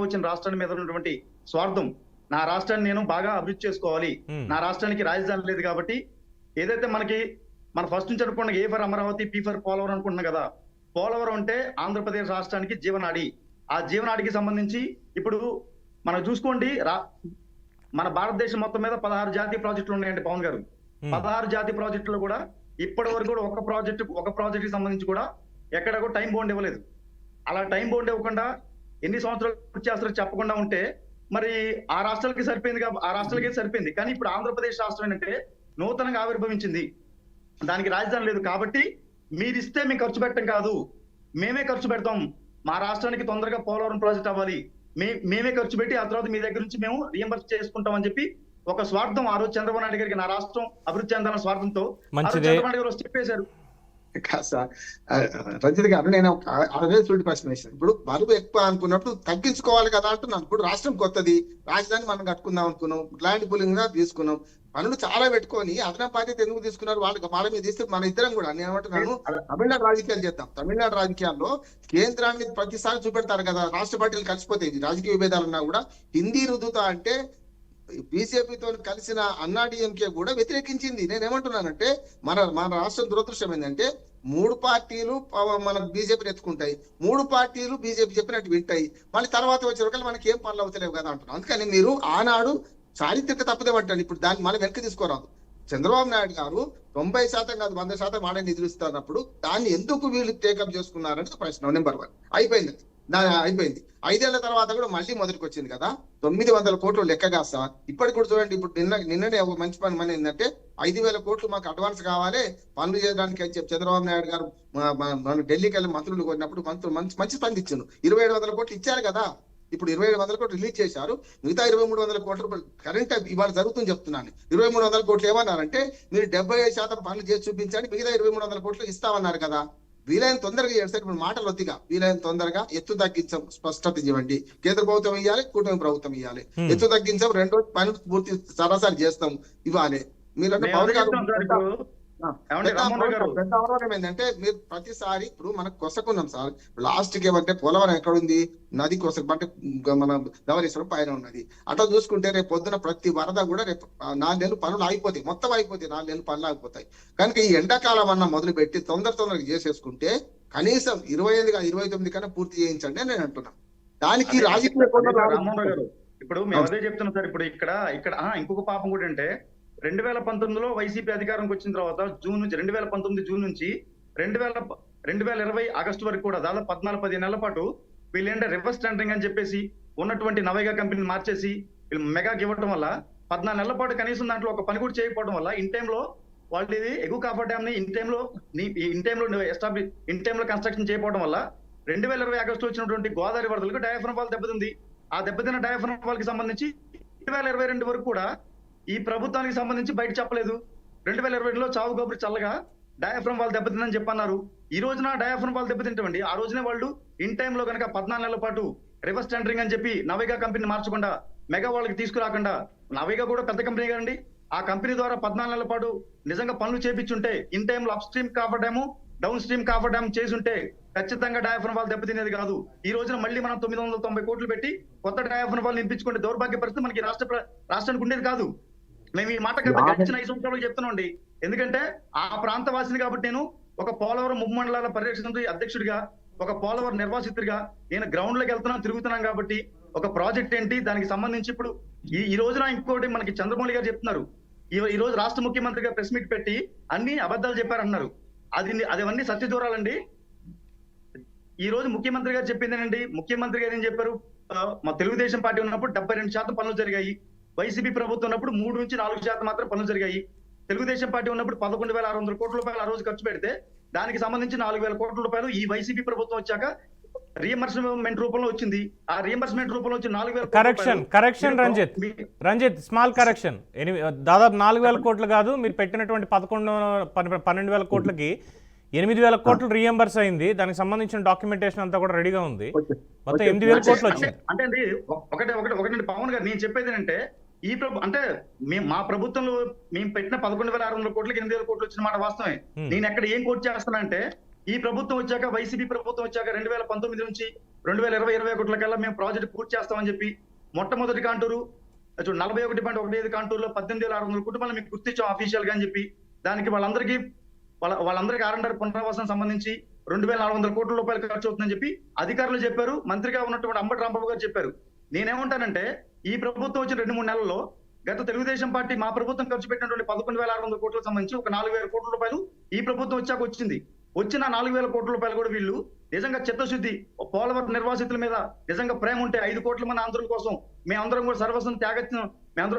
వచ్చిన రాష్ట్రాన్ని మీద ఉన్నటువంటి స్వార్థం, నా రాష్ట్రాన్ని నేను బాగా అభివృద్ధి చేసుకోవాలి, నా రాష్ట్రానికి రాజధాని లేదు కాబట్టి, ఏదైతే మన ఫస్ట్ నుంచి అనుకున్న A for Amaravati, P for Polavaram అనుకుంటున్నాం కదా, పోలవరం అంటే ఆంధ్రప్రదేశ్ రాష్ట్రానికి జీవనాడి. ఆ జీవనాడికి సంబంధించి ఇప్పుడు మనం చూసుకోండి, మన భారతదేశం మొత్తం మీద 16 జాతీయ ప్రాజెక్టులు ఉన్నాయండి పవన్ గారు. 16 జాతీయ ప్రాజెక్టులు కూడా ఇప్పటి వరకు కూడా ఒక ప్రాజెక్ట్ కి సంబంధించి కూడా ఎక్కడ కూడా టైం బౌండ్ ఇవ్వలేదు. అలా టైం బౌండ్ ఇవ్వకుండా ఎన్ని సంవత్సరాలు పూర్తి చేస్తారో చెప్పకుండా ఉంటే మరి ఆ రాష్ట్రాలకి సరిపోయింది. కానీ ఇప్పుడు ఆంధ్రప్రదేశ్ రాష్ట్రం ఏంటంటే నూతనంగా ఆవిర్భవించింది, దానికి రాజధాని లేదు. కాబట్టి మీరిస్తే మేము ఖర్చు పెట్టడం కాదు, మేమే ఖర్చు పెడతాం. మా రాష్ట్రానికి తొందరగా పోలవరం ప్రాజెక్ట్ అవ్వాలి, మేమే ఖర్చు పెట్టి ఆ తర్వాత మీ దగ్గర నుంచి మేము రియంబర్స్ చేసుకుంటాం అని చెప్పి ఒక స్వార్థం ఆ రోజు చంద్రబాబు నాయుడు గారికి, నా రాష్ట్రం అభివృద్ధి చెందాలన్న స్వార్థంతో చంద్రబాబు నాయుడు గారు చెప్పేశారు. రంజిత్ గారు, నేను అదే సూటి ప్రశ్న వేసాను. ఇప్పుడు బరువు ఎక్కువ అనుకున్నప్పుడు తగ్గించుకోవాలి కదా అంటున్నాను. ఇప్పుడు రాష్ట్రం కొత్తది, రాజధాని మనం కట్టుకుందాం అనుకున్నాం, ల్యాండ్ పూలింగ్ గా తీసుకున్నాం, పనులు చాలా పెట్టుకొని అదనపు బాధ్యత ఎందుకు తీసుకున్నారు? వాళ్ళ మీద తీస్తే మన ఇద్దరం కూడా, నేను ఏమంటున్నాను, తమిళనాడు రాజకీయాలు చేద్దాం. తమిళనాడు రాజకీయాల్లో కేంద్రాన్ని ప్రతిసారి చూపెడతారు కదా, రాష్ట్ర పార్టీలు కలిసిపోతాయి, రాజకీయ విభేదాలున్నా కూడా. హిందీ రుద్దుతా అంటే బీజేపీతో కలిసిన అన్నాడీఎంకే కూడా వ్యతిరేకించింది. నేనేమంటున్నానంటే మన రాష్ట్రం దురదృష్టం ఏంటంటే 3 పార్టీలు మన బీజేపీని ఎత్తుకుంటాయి, 3 పార్టీలు బీజేపీ చెప్పినట్టు వింటాయి, మళ్ళీ తర్వాత వచ్చే వరకు మనకి ఏం పనులు అవుతలేవు కదా అంటున్నాం. అందుకని మీరు ఆనాడు చారిత్రక తప్పుదే పట్టాలి, ఇప్పుడు దాన్ని మనం వెనక్కి తీసుకోరాదు. చంద్రబాబు నాయుడు గారు 90% కాదు 100% వాడే నిధులు ఇస్తున్నప్పుడు దాన్ని ఎందుకు వీళ్ళు టేకప్ చేసుకున్నారనేది ప్రశ్న నెంబర్ 1 అయిపోయింది. అయిపోయింది. 5 ఏళ్ల తర్వాత కూడా మళ్ళీ మొదటికి వచ్చింది కదా. 900 కోట్లు లెక్కగా సార్. ఇప్పటికి కూడా చూడండి, ఇప్పుడు నిన్ననే ఒక మంచి పని మన ఏంటంటే 5,000 కోట్లు మాకు అడ్వాన్స్ కావాలి పనులు చేయడానికి అని చెప్పి చంద్రబాబు నాయుడు గారు మన ఢిల్లీకి వెళ్ళి మంత్రులు కొన్నప్పుడు మంత్రులు మంచి స్పందించారు. 2,700 కోట్లు ఇచ్చారు కదా. ఇప్పుడు 2,700 కోట్లు రిలీజ్ చేశారు. మిగతా 2,300 కోట్ల రూపాయలు కరెంట్ ఇవాళ జరుగుతుంది చెప్తున్నాను. 2,300 కోట్లు ఏమన్నారంటే మీరు 75% పనులు చేసి చూపించండి, మిగతా 2,300 కోట్లు ఇస్తామన్నారు కదా. వీలైన తొందరగా చేస్తారు. ఇప్పుడు మాటలు వద్దిగా వీలైన తొందరగా ఎత్తు తగ్గించాం స్పష్టత ఇవ్వండి. కేంద్ర ప్రభుత్వం ఇవ్వాలి, కూటమి ప్రభుత్వం ఇవ్వాలి. ఎత్తు తగ్గించాం, 2 రోజులు పనులు పూర్తి సరాసరి చేస్తాం ఇవ్వాలి. మీరంటే పవన్ గారు పెద్ద అవరోధం ఏంటంటే మీరు ప్రతిసారి ఇప్పుడు మనకు కొసకున్నాం సార్. లాస్ట్ కి ఏమంటే పోలవరం ఎక్కడుంది, నది కొస అంటే మన ధవళేశ్వరం పైన ఉన్నది. అట్లా చూసుకుంటే రేపు పొద్దున ప్రతి వరద కూడా రేపు 4 నెలలు పనులు ఆగిపోతాయి, మొత్తం అయిపోతాయి, 4 నెలలు పనులు ఆగిపోతాయి. కనుక ఈ ఎండాకాలం అన్న మొదలు పెట్టి తొందరగా చేసేసుకుంటే కనీసం 28 కన్నా పూర్తి చేయించండి అని నేను అంటున్నాను. దానికి రాజకీయ ఇప్పుడు మేము అదే చెప్తున్నాం సార్. ఇప్పుడు ఇక్కడ ఇంకొక పాపం కూడా అంటే 2019లో వైసీపీ అధికారంకి వచ్చిన తర్వాత 2019 జూన్ నుంచి 2020 ఆగస్టు వరకు కూడా దాదాపు 14-15 నెలల పాటు వీళ్ళేంటే రివర్స్ టెండరింగ్ అని చెప్పేసి ఉన్నటువంటి నవైగా కంపెనీని మార్చేసి వీళ్ళు మెగాకి ఇవ్వడం వల్ల 14 నెలల పాటు కనీసం దాంట్లో ఒక పని కూడా చేయకపోవడం వల్ల ఇన్ టైంలో వాళ్ళు ఇది ఎగువ కాఫర్ డ్యామ్ ని ఇన్ టైంలో కన్స్ట్రక్షన్ చేయకపోవడం వల్ల 2020 ఆగస్టు వచ్చినటువంటి గోదావరి వరదలకు డయాఫ్రమ్ వాల్ దెబ్బతింది. ఆ దెబ్బతిన్న డయాఫ్రమ్ వాల్ కి సంబంధించి 2022 వరకు కూడా ఈ ప్రభుత్వానికి సంబంధించి బయట చెప్పలేదు. 2022లో చావు కబురు చల్లగా డయాఫ్రమ్ వాల్ దెబ్బతిందని చెప్పన్నారు. ఈ రోజున డయాఫ్రమ్ వాల్ దెబ్బతింటామండి. ఆ రోజునే వాళ్ళు ఇన్ టైంలో కనుక 14 నెలల పాటు రివర్స్ టెండరింగ్ అని చెప్పి నవైగా కంపెనీ మార్చకుండా మెగా వాళ్ళకి తీసుకురాకుండా, నవైగా కూడా పెద్ద కంపెనీ కదండి, ఆ కంపెనీ ద్వారా 14 నెలల పాటు నిజంగా పనులు చేపించుంటే ఇన్ టైంలో up stream copper dam down stream coffer dam చేసి ఉంటే ఖచ్చితంగా డయాఫ్రమ్ వాల్ దెబ్బతినేది కాదు. ఈ రోజున మళ్ళీ మనం 990 కోట్లు పెట్టి కొత్త డయాఫ్రమ్ వాల్ నింపించుకుంటే దౌర్భాగ్య పరిస్థితి మనకి రాష్ట్రానికి ఉండేది కాదు. మేము ఈ మాట గడిచిన 5 సంవత్సరాలు చెప్తున్నాండి. ఎందుకంటే ఆ ప్రాంత వాసిని కాబట్టి నేను ఒక పోలవరం ముఖ్యమండలాల పరిరక్షణ సమితి అధ్యక్షుడిగా, ఒక పోలవరం నిర్వాసితుడిగా నేను గ్రౌండ్ లోకి తిరుగుతున్నాం కాబట్టి ఒక ప్రాజెక్ట్ ఏంటి దానికి సంబంధించి ఇప్పుడు ఈ రోజున ఇంకోటి మనకి చంద్రమౌళి గారు చెప్తున్నారు. ఈ రోజు రాష్ట్ర ముఖ్యమంత్రిగా ప్రెస్ మీట్ పెట్టి అన్ని అబద్ధాలు చెప్పారన్నారు. అవన్నీ సత్య దూరాలండి. ఈ రోజు ముఖ్యమంత్రి గారు చెప్పిందేనండి. ముఖ్యమంత్రి గారు ఏం చెప్పారు, మా తెలుగుదేశం పార్టీ ఉన్నప్పుడు 72% పనులు జరిగాయి. వైసీపీ ప్రభుత్వం ఉన్నప్పుడు 3-4% మాత్రం పనులు జరిగాయి. తెలుగుదేశం పార్టీ ఉన్నప్పుడు 11,600 కోట్ల రూపాయలు ఆ రోజు ఖర్చు పెడితే దానికి సంబంధించి 4,000 కోట్ల రూపాయలు ఈ వైసీపీ ప్రభుత్వం వచ్చాక రీఎంబర్స్మెంట్ రూపంలో వచ్చింది. ఆ రీఎంబర్స్మెంట్ రూపంలో వచ్చి 4,000 కరెక్షన్ రంజిత్ స్మాల్ కరెక్షన్. దాదాపు 4,000 కోట్లు కాదు, మీరు పెట్టినటువంటి 12,000 కోట్లకి 8,000 కోట్లు రీఎంబర్స్ అయింది. దానికి సంబంధించిన డాక్యుమెంటేషన్ అంతా కూడా రెడీగా ఉంది. మొత్తం 8,000 కోట్లు వచ్చింది. అంటే అండి ఒకటి పవన్ గారు నేను చెప్పేది అంటే అంటే మా ప్రభుత్వంలో మేము పెట్టిన 11,600 కోట్లకి 8,000 కోట్లు వచ్చిన మాట వాస్తవమే. నేను ఎక్కడ ఏం కోట్ చేస్తానంటే ఈ ప్రభుత్వం వచ్చాక, వైసీపీ ప్రభుత్వం వచ్చాక 2019 నుంచి 2020-21 కల్లా మేము ప్రాజెక్ట్ పూర్తి చేస్తామని చెప్పి మొట్టమొదటి కాంటూరు 41.15 కాంటూరులో 18,600 కుటుంబాలు మీకు గుర్తించాం అఫీషియల్ గా అని చెప్పి దానికి వాళ్ళందరికీ ఆర్ఎండ్ఆర్ పునరావాసం సంబంధించి 2,400 కోట్ల రూపాయలు ఖర్చు అవుతుందని చెప్పి అధికారులు చెప్పారు. మంత్రిగా ఉన్నటువంటి అంబటి రాంబాబు గారు చెప్పారు. నేనేమంటానంటే ఈ ప్రభుత్వం వచ్చిన 2-3 నెలల్లో గత తెలుగుదేశం పార్టీ మా ప్రభుత్వం ఖర్చు పెట్టినటువంటి 11,600 కోట్లకు సంబంధించి ఒక 4,000 కోట్ల రూపాయలు ఈ ప్రభుత్వం వచ్చాక వచ్చింది. వచ్చిన 4,000 కోట్ల రూపాయలు కూడా వీళ్ళు నిజంగా చిత్తశుద్ధి, పోలవరం నిర్వాసితుల మీద నిజంగా ప్రేమ ఉంటే 5 కోట్ల మంది ఆంధ్రుల కోసం మేమందరం కూడా సర్వస్వం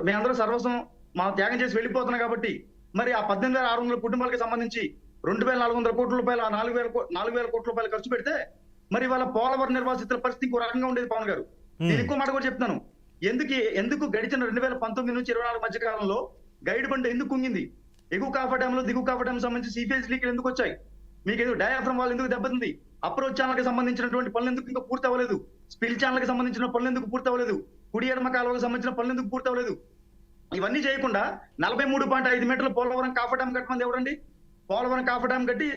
మేమందరం సర్వస్వం మా త్యాగం చేసి వెళ్ళిపోతున్నాం కాబట్టి మరి ఆ 18,600 కుటుంబాలకు సంబంధించి 2,400 కోట్ల రూపాయలు, ఆ 4,000 కోట్ల రూపాయలు ఖర్చు పెడితే మరి వాళ్ళ పోలవరం నిర్వాసితుల పరిస్థితి ఇంకో రకంగా ఉండేది. పవన్ గారు నేను ఇంకో మాట కూడా చెప్తాను. ఎందుకు గడిచిన 2019 నుంచి 24 మధ్య కాలంలో గైడ్ బండ్ ఎందుకు కుంగింది? ఎగువ కాఫర్ డ్యామ్ లో దిగువ కాఫర్ డ్యామ్ సంబంధించి సీపేజ్ లీక్లు ఎందుకు వచ్చాయి? మీకు ఏదో డయాఫ్రమ్ వాల్ ఎందుకు దెబ్బతింది? అప్రోచ్ ఛానల్ కి సంబంధించినటువంటి పనులు ఎందుకు ఇంకా పూర్తి అవ్వలేదు? స్పిల్ ఛానల్ కి సంబంధించిన పనులు ఎందుకు పూర్తి అవ్వలేదు? కుడి ఎడమ కాలువకు సంబంధించిన పనులు ఎందుకు పూర్తి అవ్వలేదు? ఇవన్నీ చేయకుండా 43.5 మీటర్ల పోలవరం కాఫర్ డ్యామ్ కట్టమంది ఎవరండి? పోలవరం కాఫర్ డ్యామ్ కట్టి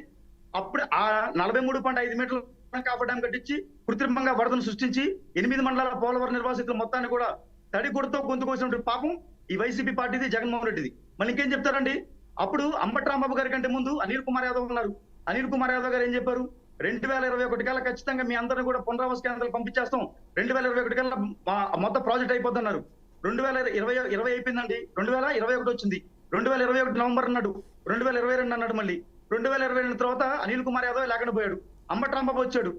అప్పుడు ఆ 43.5 మీటర్ల కాఫర్ డ్యామ్ కట్టించి కృత్రిమంగా వరదను సృష్టించి 8 మండలాల పోలవరం నిర్వాసితుల మొత్తాన్ని కూడా తడి గుడితో గొంతు కోసినటువంటి పాపం ఈ వైసీపీ పార్టీది, జగన్మోహన్ రెడ్డిది. మళ్ళీ ఇంకేం చెప్తారండి? అప్పుడు అంబటి రాంబాబు గారి కంటే ముందు అనిల్ కుమార్ యాదవ్ ఉన్నారు. అనిల్ కుమార్ యాదవ్ గారు ఏం చెప్పారు? 2021 కల్లా ఖచ్చితంగా మీ అందరినీ కూడా పునరావాస కేంద్రాలు పంపించేస్తాం, 2021 కల్లా మొత్తం ప్రాజెక్ట్ అయిపోద్ది అన్నారు. 2020 అయిపోయిందండి, 2021 వచ్చింది, 2021 నవంబర్ అన్నాడు, 2022 అన్నాడు, మళ్ళీ 2022 తర్వాత అనిల్ కుమార్ యాదవ్ లేకుండా పోయాడు, అంబటి రాంబాబు వచ్చాడు.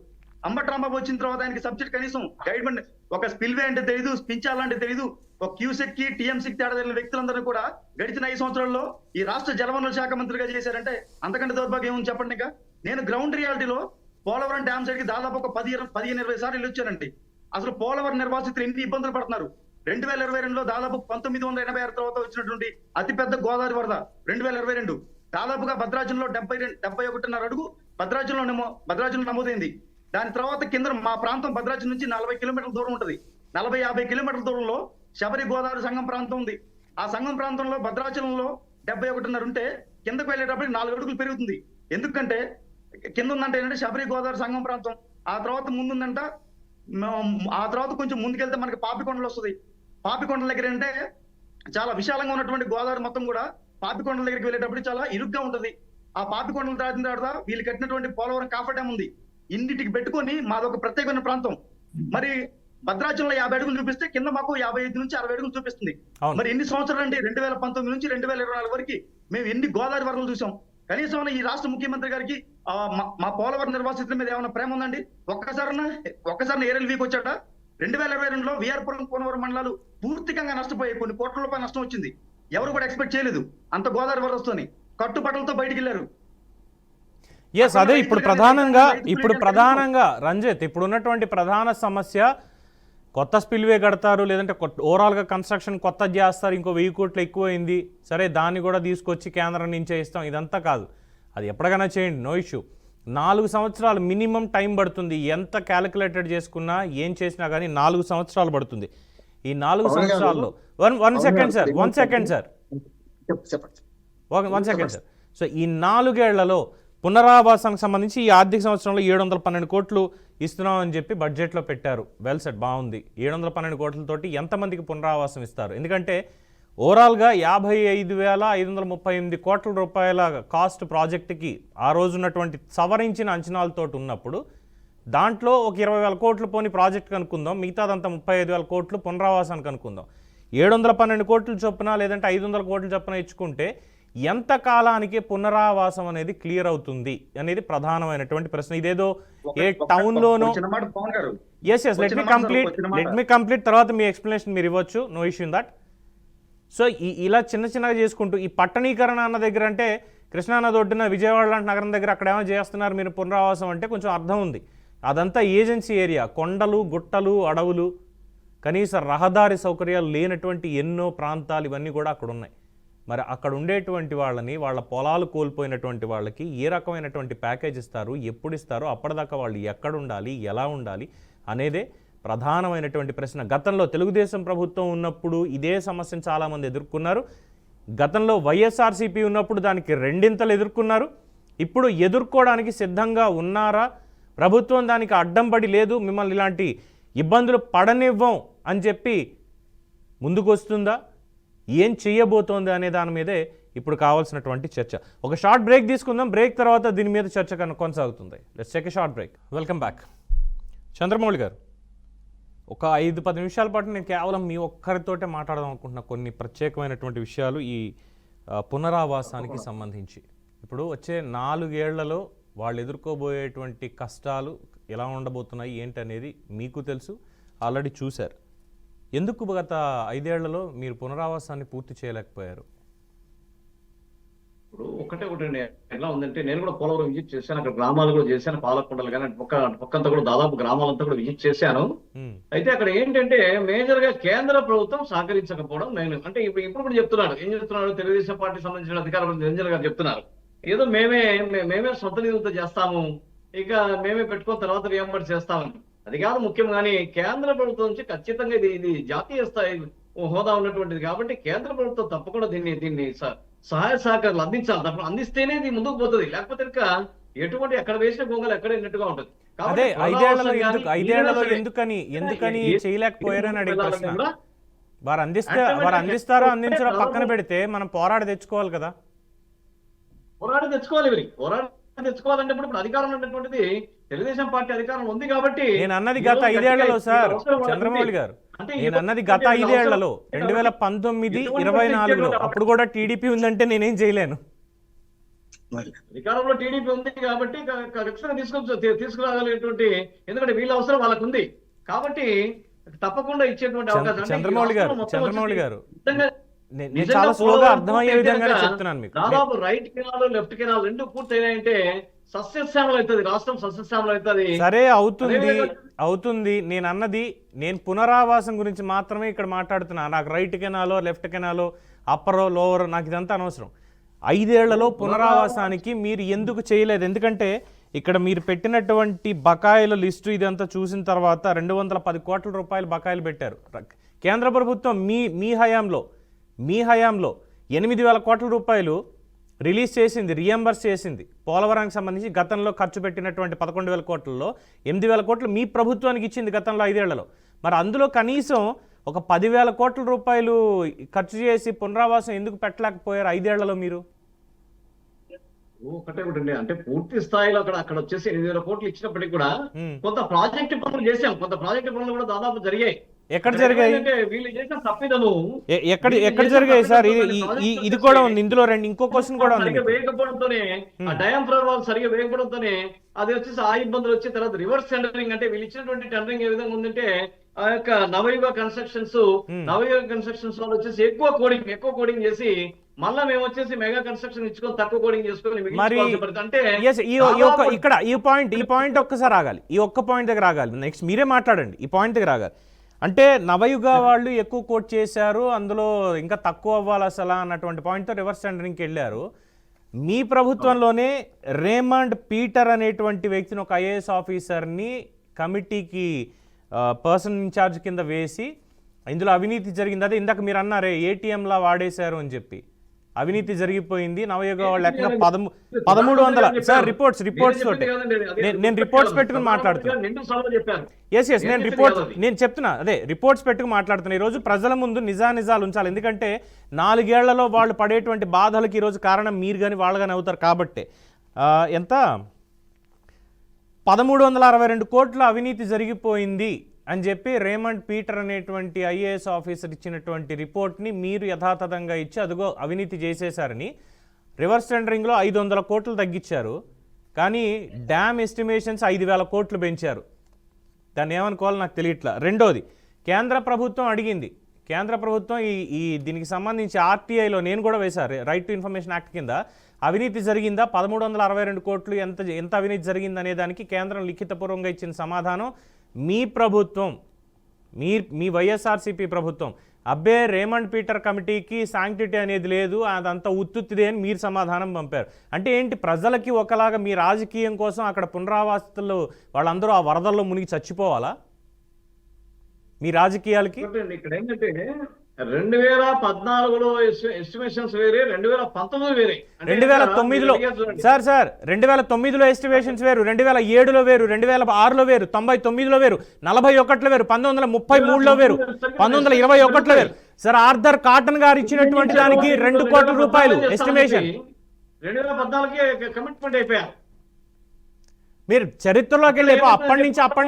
అంబట్రాంబాబు వచ్చిన తర్వాత ఆయనకి సబ్జెక్ట్ కనీసం గైడ్మెంట్, ఒక స్పిల్వే అంటే తెలియదు, స్పించాల్ అంటే తెలియదు, ఒక క్యూసెక్ కి టీఎంసీకి తేడా తెలియని వ్యక్తులందరూ కూడా గడిచిన 5 సంవత్సరాల్లో ఈ రాష్ట్ర జలవనరుల శాఖ మంత్రిగా చేశారంటే అంతకంటే దౌర్భాగ్యం ఏముంది చెప్పండి. ఇంకా నేను గ్రౌండ్ రియాలిటీలో పోలవరం డ్యామ్ సైడ్ కి దాదాపు ఒక 15-20 సార్లు వెళ్ళొచ్చానండి. అసలు పోలవరం నిర్వాసితులు ఎన్ని ఇబ్బందులు పడుతున్నారు. 2022లో దాదాపు 1986 తర్వాత వచ్చినటువంటి అతిపెద్ద గోదావరి వరద 2022 దాదాపుగా భద్రాచలంలో 71.5 అడుగు భద్రాచలంలో నమోదైంది. దాని తర్వాత కింద మా ప్రాంతం భద్రాచలం నుంచి 40 కిలోమీటర్ల దూరం ఉంటుంది. 40-50 కిలోమీటర్ల దూరంలో శబరి గోదావరి సంఘం ప్రాంతం ఉంది. ఆ సంఘం ప్రాంతంలో భద్రాచలంలో 71.5 ఉంటే కిందకు వెళ్ళేటప్పుడు 4 అడుగులు పెరుగుతుంది. ఎందుకంటే కింద ఉందంటే ఏంటంటే శబరి గోదావరి సంఘం ప్రాంతం. ఆ తర్వాత ముందుందంట, ఆ తర్వాత కొంచెం ముందుకెళ్తే మనకి పాపికొండలు వస్తుంది. పాపికొండల దగ్గర అంటే చాలా విశాలంగా ఉన్నటువంటి గోదావరి మొత్తం కూడా పాపికొండల దగ్గరికి వెళ్ళేటప్పుడు చాలా ఇరుగ్గా ఉంటది. ఆ పాపికొండలు దాటిన తర్వాత వీళ్ళు కట్టినటువంటి పోలవరం కాఫర్ డ్యామ్ ఉంది. ఇన్నిటికి పెట్టుకొని మాదొక ప్రత్యేకమైన ప్రాంతం. మరి భద్రాచలంలో 50 అడుగులు చూపిస్తే కింద మాకు 55 నుంచి 60 అడుగులు చూపిస్తుంది. మరి ఎన్ని సంవత్సరాలు అండి? 2019 నుంచి 2024 వరకు మేము ఎన్ని గోదావరి వరదలు చూసాం. కనీసం ఈ రాష్ట్ర ముఖ్యమంత్రి గారికి మా పోలవరం నిర్వాసితుల మీద ఏమైనా ప్రేమ ఉందండి? ఒక్కసారి ఏరియల్ వీక్ వచ్చాట. 2022లో విఆర్పురం కోనవరం మండలాలు పూర్తిగా నష్టపోయాయి. కొన్ని కోట్ల రూపాయల నష్టం వచ్చింది. ఎవరు కూడా ఎక్స్పెక్ట్ చేయలేదు అంత గోదావరి వరద వస్తుంది. కట్టుబట్టలతో బయటికి వెళ్ళారు. ఎస్, అదే ఇప్పుడు ప్రధానంగా రంజిత్ ఇప్పుడు ఉన్నటువంటి ప్రధాన సమస్య కొత్త స్పిల్వే కడతారు, లేదంటే ఓవరాల్గా కన్స్ట్రక్షన్ కొత్త చేస్తారు, ఇంకో 1000 కోట్లు ఎక్కువైంది, సరే దాన్ని కూడా తీసుకొచ్చి కేంద్రం నుంచే ఇస్తాం, ఇదంతా కాదు. అది ఎప్పటికైనా చేయండి, నో ఇష్యూ. 4 సంవత్సరాలు మినిమం టైం పడుతుంది. ఎంత క్యాలిక్యులేటెడ్ చేసుకున్నా ఏం చేసినా కానీ 4 సంవత్సరాలు పడుతుంది. ఈ 4 సంవత్సరాల్లో వన్ సెకండ్ సార్ సో ఈ 4 ఏళ్లలో పునరావాసానికి సంబంధించి ఈ ఆర్థిక సంవత్సరంలో 712 కోట్లు ఇస్తున్నాం అని చెప్పి బడ్జెట్లో పెట్టారు. వెల్ సెట్, బాగుంది. 712 కోట్లతోటి ఎంతమందికి పునరావాసం ఇస్తారు? ఎందుకంటే ఓవరాల్గా 55,538 కోట్ల రూపాయల కాస్ట్ ప్రాజెక్టుకి ఆ రోజు ఉన్నటువంటి సవరించిన అంచనాలతో ఉన్నప్పుడు దాంట్లో ఒక 20,000 కోట్లు పోని ప్రాజెక్టుకి అనుకుందాం, మిగతాదంతా 35,000 కోట్లు పునరావాసానికి అనుకుందాం. 712 కోట్లు చొప్పున లేదంటే 500 కోట్ల చొప్పున ఇచ్చుకుంటే ఎంత కాలానికి పునరావాసం అనేది క్లియర్ అవుతుంది అనేది ప్రధానమైనటువంటి ప్రశ్న. ఇదేదో ఏ టౌన్లోనో లెట్ మీ కంప్లీట్ తర్వాత మీ ఎక్స్ప్లెనేషన్ మీరు ఇవ్వచ్చు, no issue in that. So ఇలా చిన్నగా చేసుకుంటూ ఈ పట్టణీకరణ అన్న దగ్గర అంటే కృష్ణానది ఒడ్డున విజయవాడ లాంటి నగరం దగ్గర అక్కడ ఏమైనా చేస్తున్నారు మీరు పునరావాసం అంటే కొంచెం అర్థం ఉంది. అదంతా ఏజెన్సీ ఏరియా, కొండలు గుట్టలు అడవులు, కనీస రహదారి సౌకర్యాలు లేనటువంటి ఎన్నో ప్రాంతాలు ఇవన్నీ కూడా అక్కడ ఉన్నాయి. మరి అక్కడ ఉండేటువంటి వాళ్ళని, వాళ్ళ పొలాలు కోల్పోయినటువంటి వాళ్ళకి ఏ రకమైనటువంటి ప్యాకేజ్ ఇస్తారు, ఎప్పుడు ఇస్తారు, అప్పటిదాకా వాళ్ళు ఎక్కడ ఉండాలి, ఎలా ఉండాలి అనేదే ప్రధానమైనటువంటి ప్రశ్న. గతంలో తెలుగుదేశం ప్రభుత్వం ఉన్నప్పుడు ఇదే సమస్యను చాలామంది ఎదుర్కొన్నారు. గతంలో వైఎస్ఆర్సీపీ ఉన్నప్పుడు దానికి 2 ఎదుర్కొన్నారు. ఇప్పుడు ఎదుర్కోవడానికి సిద్ధంగా ఉన్నారా? ప్రభుత్వం దానికి అడ్డం పడి లేదు, మిమ్మల్ని ఇలాంటి ఇబ్బందులు పడనివ్వం అని చెప్పి ముందుకు వస్తుందా? ఏం చేయబోతోంది అనే దాని మీదే ఇప్పుడు కావాల్సినటువంటి చర్చ. ఒక షార్ట్ బ్రేక్ తీసుకుందాం. బ్రేక్ తర్వాత దీని మీద చర్చ కొనసాగుతుంది. Let's take a short break. Welcome back. Chandramouli గారు, ఒక 5-10 నిమిషాల పాటు నేను కేవలం మీ ఒక్కరితోటే మాట్లాడదాం అనుకుంటున్నా కొన్ని ప్రత్యేకమైనటువంటి విషయాలు ఈ పునరావాసానికి సంబంధించి. ఇప్పుడు వచ్చే 4 ఏళ్లలో వాళ్ళు ఎదుర్కోబోయేటువంటి కష్టాలు ఎలా ఉండబోతున్నాయి ఏంటనేది మీకు తెలుసు, ఆల్రెడీ చూశారు. ఎందుకు గత 5 ఏళ్లలో మీరు పునరావాసాన్ని పూర్తి చేయలేకపోయారు? ఇప్పుడు ఒకటే ఎలా ఉందంటే, నేను కూడా పోలవరం విజిట్ చేశాను, అక్కడ గ్రామాలు కూడా చేశాను, పాలకొండలు కానీ ఒక్కంతా కూడా దాదాపు గ్రామాలంతా కూడా విజిట్ చేశాను. అయితే అక్కడ ఏంటంటే మేజర్ గా కేంద్ర ప్రభుత్వం సహకరించకపోవడం నేను అంటే ఇప్పుడు చెప్తున్నాడు. ఏం చెప్తున్నాడు? తెలుగుదేశం పార్టీ సంబంధించిన అధికారులు నిరంజన్ గారు చెప్తున్నారు, ఏదో మేమే సొంత నిధులతో చేస్తాము, ఇక మేమే పెట్టుకున్న తర్వాత రియంబర్స్ చేస్తామని. అది కాదు ముఖ్యం. కానీ కేంద్ర ప్రభుత్వం నుంచి ఖచ్చితంగా ఇది జాతీయ స్థాయి హోదా ఉన్నటువంటిది కాబట్టి కేంద్ర ప్రభుత్వం తప్పకుండా దీన్ని సహాయ సహకారాలు అందించాలి. తప్పకుండా అందిస్తేనే ఇది ముందుకు పోతుంది. లేకపోతే ఇంకా ఎటువంటి ఎక్కడ వేసిన గొంగలు ఎక్కడ ఉన్నట్టుగా ఉంటుంది. అదే 5 ఏళ్లలో ఎందుకని చేయలేకపోయారని అడిగే ప్రశ్న. వారు అందిస్తారో అందించారో పక్కన పెడితే మనం పోరాడి తెచ్చుకోవాలి కదా. పోరాడి తెచ్చుకోవాలంటే ఇప్పుడు అధికారం ఉన్నటువంటిది తెలుగుదేశం పార్టీ అధికారం ఉంది కాబట్టి. నేను అన్నది గత 5 ఏళ్లలో సార్, చంద్రమౌళి గారు, నేను అన్నది గత 5 ఏళ్లలో 2019-24లో అప్పుడు కూడా టీడీపీ ఉందంటే నేనేం చేయలేను. మరి అధికారంలో టీడీపీ ఉంది కాబట్టి ఖచ్చితంగా తీసుకురాగలిగేటువంటి, ఎందుకంటే వీళ్ళ అవసరం వాళ్ళకు ఉంది కాబట్టి తప్పకుండా ఇచ్చేటువంటి అవకాశం. అంటే ఈ చంద్రమౌళి గారు రాష్ట్రంలో మొత్తం చంద్రమౌళి వచ్చేసి గారు నిజంగా నేను చాలా స్లోగా అర్థమయ్యే విధంగానే చెప్తున్నాను మీకు. దాదాపు రైట్ కెనాల్ లెఫ్ట్ కెనాల్ రెండు పూర్తయినాయంటే సస్యశ్యామలు అవుతుంది, రాష్ట్రం సస్యశ్యామలు అవుతుంది. సరే అవుతుంది నేను అన్నది, నేను పునరావాసం గురించి మాత్రమే ఇక్కడ మాట్లాడుతున్నా. నాకు రైట్ కెనాలో లెఫ్ట్ కెనాలో అప్పరో లోవరో నాకు ఇదంతా అనవసరం. 5 ఏళ్లలో పునరావాసానికి మీరు ఎందుకు చేయలేదు? ఎందుకంటే ఇక్కడ మీరు పెట్టినటువంటి బకాయిల లిస్టు ఇదంతా చూసిన తర్వాత 210 కోట్ల రూపాయలు బకాయిలు పెట్టారు. కేంద్ర ప్రభుత్వం మీ హయాంలో 8,000 కోట్ల రూపాయలు రిలీజ్ చేసింది, రియంబర్స్ చేసింది. పోలవరానికి సంబంధించి గతంలో ఖర్చు పెట్టినటువంటి 11,000 కోట్లలో 8,000 కోట్లు మీ ప్రభుత్వానికి ఇచ్చింది గతంలో 5 ఏళ్లలో. మరి అందులో కనీసం ఒక 10,000 కోట్ల రూపాయలు ఖర్చు చేసి పునరావాసం ఎందుకు పెట్టలేకపోయారు 5 ఏళ్లలో మీరు? ఒకటే ఒకటి అంటే పూర్తి స్థాయిలో అక్కడ వచ్చేసి 8,000 కోట్లు ఇచ్చినప్పటికీ కూడా కొంత ప్రాజెక్టు పనులు చేశాం, కొంత ప్రాజెక్టు పనులు కూడా దాదాపు జరిగాయి. ఎక్కడ జరిగాయి? వీళ్ళు చేసిన తప్పిదము ఎక్కడ జరిగాయి సార్? ఇది కూడా ఉంది ఇందులో. ఇంకో క్వశ్చన్ కూడా ఉంది. వేయకపోవడంతోనే ఆ డయాఫ్రామ్ వాల్ సరిగా వేయకపోవడంతోనే అది వచ్చేసి ఆ ఇబ్బందులు వచ్చి తర్వాత రివర్స్ టెండరింగ్, అంటే వీళ్ళు ఇచ్చినటువంటి టెండరింగ్ ఏ విధంగా ఉందంటే ఆ యొక్క నవయుగ కన్స్ట్రక్షన్స్ వాళ్ళు వచ్చేసి ఎక్కువ కోడింగ్ చేసి మళ్ళా మేము వచ్చేసి మెగా కన్స్ట్రక్షన్ ఇచ్చుకొని తక్కువ కోడింగ్ చేసుకొని మరి అంటే ఇక్కడ ఈ పాయింట్ ఒక్కసారి ఆగాలి. ఈ ఒక్క పాయింట్ దగ్గర ఆగాలి. నెక్స్ట్ మీరే మాట్లాడండి. ఈ పాయింట్ దగ్గర ఆగాలి. అంటే నవయుగ వాళ్ళు ఎక్కువ కోట్ చేశారు, అందులో ఇంకా తక్కువ అవ్వాలి అసలు అన్నటువంటి పాయింట్తో రివర్స్ టెండరింగ్కి వెళ్ళారు. మీ ప్రభుత్వంలోనే రేమండ్ పీటర్ అనేటువంటి వ్యక్తిని, ఒక ఐఏఎస్ ఆఫీసర్ని కమిటీకి పర్సన్ ఇన్ఛార్జ్ కింద వేసి ఇందులో అవినీతి జరిగింది. అదే ఇందాక మీరు అన్నారే ఏటీఎంలా వాడేశారు అని చెప్పి, అవినీతి జరిగిపోయింది. నవయుగ వాళ్ళు ఎక్కడ 1300 సార్ రిపోర్ట్స్ తోటి నేను రిపోర్ట్స్ పెట్టుకుని మాట్లాడుతున్నాను. నేను చెప్తున్నా, అదే రిపోర్ట్స్ పెట్టుకుని మాట్లాడుతున్నా. ఈరోజు ప్రజల ముందు నిజాలు ఉంచాలి. ఎందుకంటే 4 ఏళ్లలో వాళ్ళు పడేటువంటి బాధలకు ఈరోజు కారణం మీరు కానీ వాళ్ళు కానీ అవుతారు. కాబట్టి ఎంత 1362 కోట్ల అవినీతి జరిగిపోయింది అని చెప్పి రేమండ్ పీటర్ అనేటువంటి ఐఏఎస్ ఆఫీసర్ ఇచ్చినటువంటి రిపోర్ట్ని మీరు యథాతథంగా ఇచ్చి అదిగో అవినీతి చేసేశారని రివర్స్ టెండరింగ్లో 500 కోట్లు తగ్గించారు. కానీ డ్యామ్ ఎస్టిమేషన్స్ 5,000 కోట్లు పెంచారు. దాన్ని ఏమనుకోవాలో నాకు తెలియట్లా. రెండోది, కేంద్ర ప్రభుత్వం అడిగింది, కేంద్ర ప్రభుత్వం ఈ దీనికి సంబంధించి ఆర్టీఐలో నేను కూడా వేశారు, రైట్ టు ఇన్ఫర్మేషన్ యాక్ట్ కింద అవినీతి జరిగిందా 1362 కోట్లు ఎంత అవినీతి జరిగింది అనే దానికి కేంద్రం లిఖితపూర్వకంగా ఇచ్చిన సమాధానం మీ ప్రభుత్వం, మీ వైఎస్ఆర్సీపీ ప్రభుత్వం అబ్బే రేమండ్ పీటర్ కమిటీకి శాంక్టిటీ అనేది లేదు, అదంతా ఉత్తుత్తిదే అని మీరు సమాధానం పంపారు. అంటే ఏంటి, ప్రజలకి ఒకలాగా మీ రాజకీయం కోసం అక్కడ పునరావాసాలు వాళ్ళందరూ ఆ వరదల్లో మునిగి చచ్చిపోవాలా మీ రాజకీయాలకి? ఇక్కడ ఏంటంటే 2014లో ఎస్టిమేషన్స్ వేరే, 2019 వేరే. 2009లో సార్ 2009లో ఎస్టిమేషన్స్ వేరు, 2007లో వేరు, 2006లో వేరు, 99లో వేరు, 41లో వేరు, 1933లో వేరు, 1921లో వేరు. సార్ ఆర్థర్ కాటన్ గారు ఇచ్చినటువంటి దానికి 2 కోట్ల రూపాయలు ఎస్టిమేషన్. 2014కి కమిట్మెంట్ అయిపోయారు. మీరు చరిత్రలోకి వెళ్ళి అప్పటి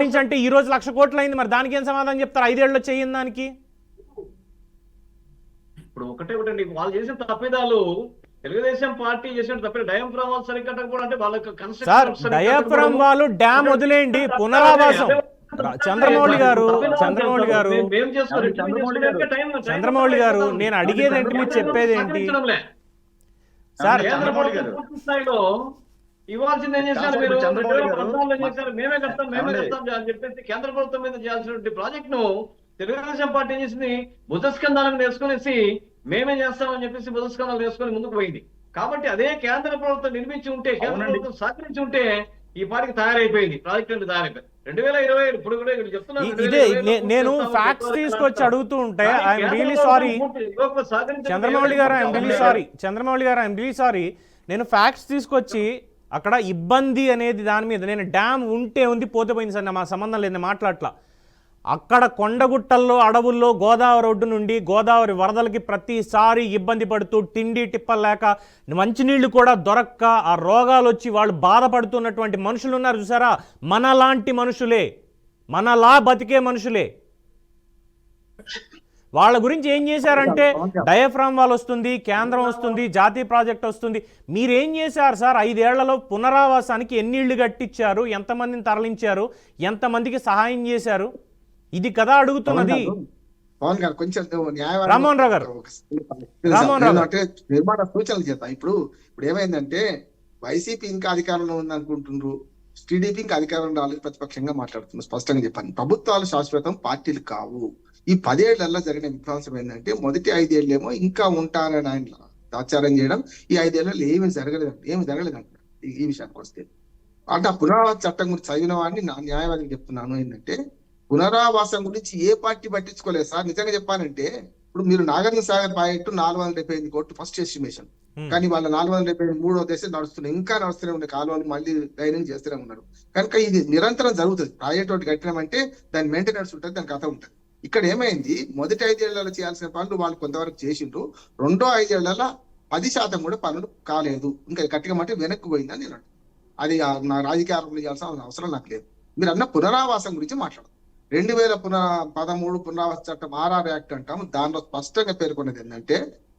నుంచి అంటే ఈ రోజు 1,00,000 కోట్లు అయింది. మరి దానికి ఏం సమాధానం చెప్తారు? 5 ఏళ్ళలో చేయని దానికి. ఇప్పుడు ఒకటండి, వాళ్ళు చేసిన తప్పిదాలు తెలుగుదేశం పార్టీ చేసిన తప్పి డయాఫ్రామ్ వాల్ సరికట్టకపోవడం అంటే వాళ్ళకి సార్ డయాఫ్రామ్ వాల్ డ్యామ్ వదిలేండి, పునరావాసం. చంద్రమౌళి గారు నేను అడిగేది ఏంటి, మీరు చెప్పేది ఏంటి సార్? స్థాయిలో ఇవ్వాల్సింది ఏం చేశారు మీరు? 2014 చేశారు, మేమే కడతాం అని చెప్పేసి కేంద్ర ప్రభుత్వం మీద చేయాల్సినటువంటి ప్రాజెక్ట్ ను తెలుగుదేశం పార్టీ ఏం చేసింది, భుజస్కంధాలను వేసుకునేసి మేమే చేస్తామని చెప్పేసి భుజస్కంధాలు వేసుకొని ముందుకు పోయింది. కాబట్టి అదే కేంద్ర ప్రభుత్వం నిర్మించి ఉంటే, కేంద్ర ప్రభుత్వం సహకరించి ఉంటే ఈ పార్టీకి తయారైపోయింది, ప్రాజెక్ట్ అంటే తయారైపోయింది. 2020 ఇప్పుడు కూడా ఇక్కడ చెప్తున్నాను. ఇదే నేను ఫ్యాక్ట్స్ తీసుకొచ్చి అడుగుతూ ఉంటే ఐఎమ్ రియలీ సారీ చంద్రమౌళి గారు, ఐఎమ్ రియలీ సారీ. నేను ఫ్యాక్ట్స్ తీసుకొచ్చి అక్కడ ఇబ్బంది అనేది దాని మీద, నేను డ్యామ్ ఉంటే ఉంది పోతే పోయింది సార్, మా సంబంధం లేదు, మాట్లాడట్లా. అక్కడ కొండగుట్టల్లో అడవుల్లో గోదావరి ఒడ్డు నుండి గోదావరి వరదలకి ప్రతిసారి ఇబ్బంది పడుతూ తిండి టిప్పలేక మంచినీళ్లు కూడా దొరక్క ఆ రోగాలు వచ్చి వాళ్ళు బాధపడుతున్నటువంటి మనుషులు ఉన్నారు చూసారా? మనలాంటి మనుషులే, మనలా బతికే మనుషులే. వాళ్ళ గురించి ఏం చేశారంటే డయాఫ్రామ్ వాల్ వస్తుంది, కేంద్రం వస్తుంది, జాతీయ ప్రాజెక్ట్ వస్తుంది. మీరేం చేశారు సార్? 5 ఏళ్లలో పునరావాసానికి ఎన్ని ఇళ్ళు కట్టించారు, ఎంతమందిని తరలించారు, ఎంతమందికి సహాయం చేశారు? ఇది కదా అడుగుతున్నది. పవన్ గారు కొంచెం రామ్మోహన్ రావు గారు. అంటే నిర్మాణ సూచనలు చేద్దాం. ఇప్పుడు ఏమైందంటే వైసీపీ ఇంకా అధికారంలో ఉంది అనుకుంటున్నారు, టీడీపీ ఇంకా అధికారం రాలేదు, ప్రతిపక్షంగా మాట్లాడుతున్నారు. స్పష్టంగా చెప్పాను, ప్రభుత్వాలు శాశ్వతం, పార్టీలు కావు. ఈ 10 ఏళ్లలో జరిగిన విధ్వంసం ఏంటంటే మొదటి 5 ఏళ్ళేమో ఇంకా ఉంటారని ఆయన ఆచారం చేయడం, ఈ 5 ఏళ్లలో ఏమి జరగలేదంట. ఈ విషయానికి వస్తే అంటే ఆ పునరావాస చట్టం గురించి చదివిన వాడిని నా న్యాయవాదికి చెప్తున్నాను ఏంటంటే పునరావాసం గురించి ఏ పార్టీ పట్టించుకోలేదు సార్. నిజంగా చెప్పాలంటే ఇప్పుడు మీరు నాగార్జున సాగర్ ప్రాజెక్టు 478 కోట్లు ఫస్ట్ ఎస్టిమేషన్, కానీ వాళ్ళ 473వ దశ నడుస్తున్నాయి, ఇంకా నడుస్తూనే ఉండే కాలువలు మళ్ళీ లైనింగ్ చేస్తూనే ఉన్నారు. కనుక ఇది నిరంతరం జరుగుతుంది. ప్రాజెక్ట్ ఒకటి కట్టినామంటే దాని మెయింటెనెన్స్ ఉంటుంది, దాని కథ ఉంటుంది. ఇక్కడ ఏమైంది, మొదటి 5 ఏళ్లలో చేయాల్సిన పనులు వాళ్ళు కొంతవరకు చేసిండ్రు, రెండో 5 ఏళ్లలో 10% కూడా పనులు కాలేదు, ఇంకా కట్టమంటే వెనక్కి పోయిందని నేను అంటాను. అది నా రాజకీయ ఆరోపణలు చేయాల్సిన అవసరం నాకు లేదు. మీరు అన్న పునరావాసం గురించి మాట్లాడదు. 2013 పునరావాస చట్టం RR యాక్ట్ అంటాం. దానిలో స్పష్టంగా పేర్కొన్నది ఏంటంటే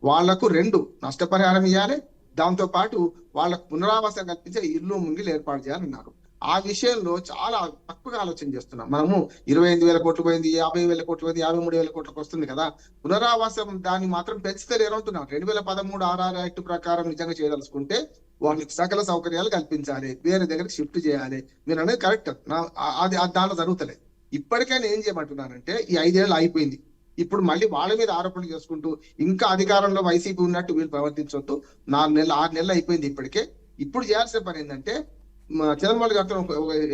వాళ్లకు 2 నష్టపరిహారం ఇవ్వాలి, దాంతో పాటు వాళ్ళకు పునరావాసం కల్పించే ఇల్లు ముంగిలు ఏర్పాటు చేయాలన్నారు. ఆ విషయంలో చాలా తక్కువగా ఆలోచన చేస్తున్నాం. మనము 28,000 కోట్లు పోయింది, 50,000 కోట్లు పోయింది, 53,000 కోట్లకు వస్తుంది కదా. పునరావాసం దాన్ని మాత్రం పెంచుతలేరు అంటున్నాం. 2013 RR యాక్ట్ ప్రకారం నిజంగా చేయదలుచుకుంటే వాళ్ళకి సకల సౌకర్యాలు కల్పించాలి, వేరే దగ్గరికి షిఫ్ట్ చేయాలి. మీరు అనేది కరెక్ట్, అది దానిలో జరుగుతలేదు. ఇప్పటికైనా ఏం చేయమంటున్నానంటే ఈ 5 ఏళ్ళు అయిపోయింది, ఇప్పుడు మళ్ళీ వాళ్ళ మీద ఆరోపణలు చేసుకుంటూ ఇంకా అధికారంలో వైసీపీ ఉన్నట్టు వీళ్ళు ప్రవర్తించొద్దు. 4 నెలలు 6 నెలలు అయిపోయింది ఇప్పటికే. ఇప్పుడు చేయాల్సిన పని ఏంటంటే చంద్రబాబు గారితో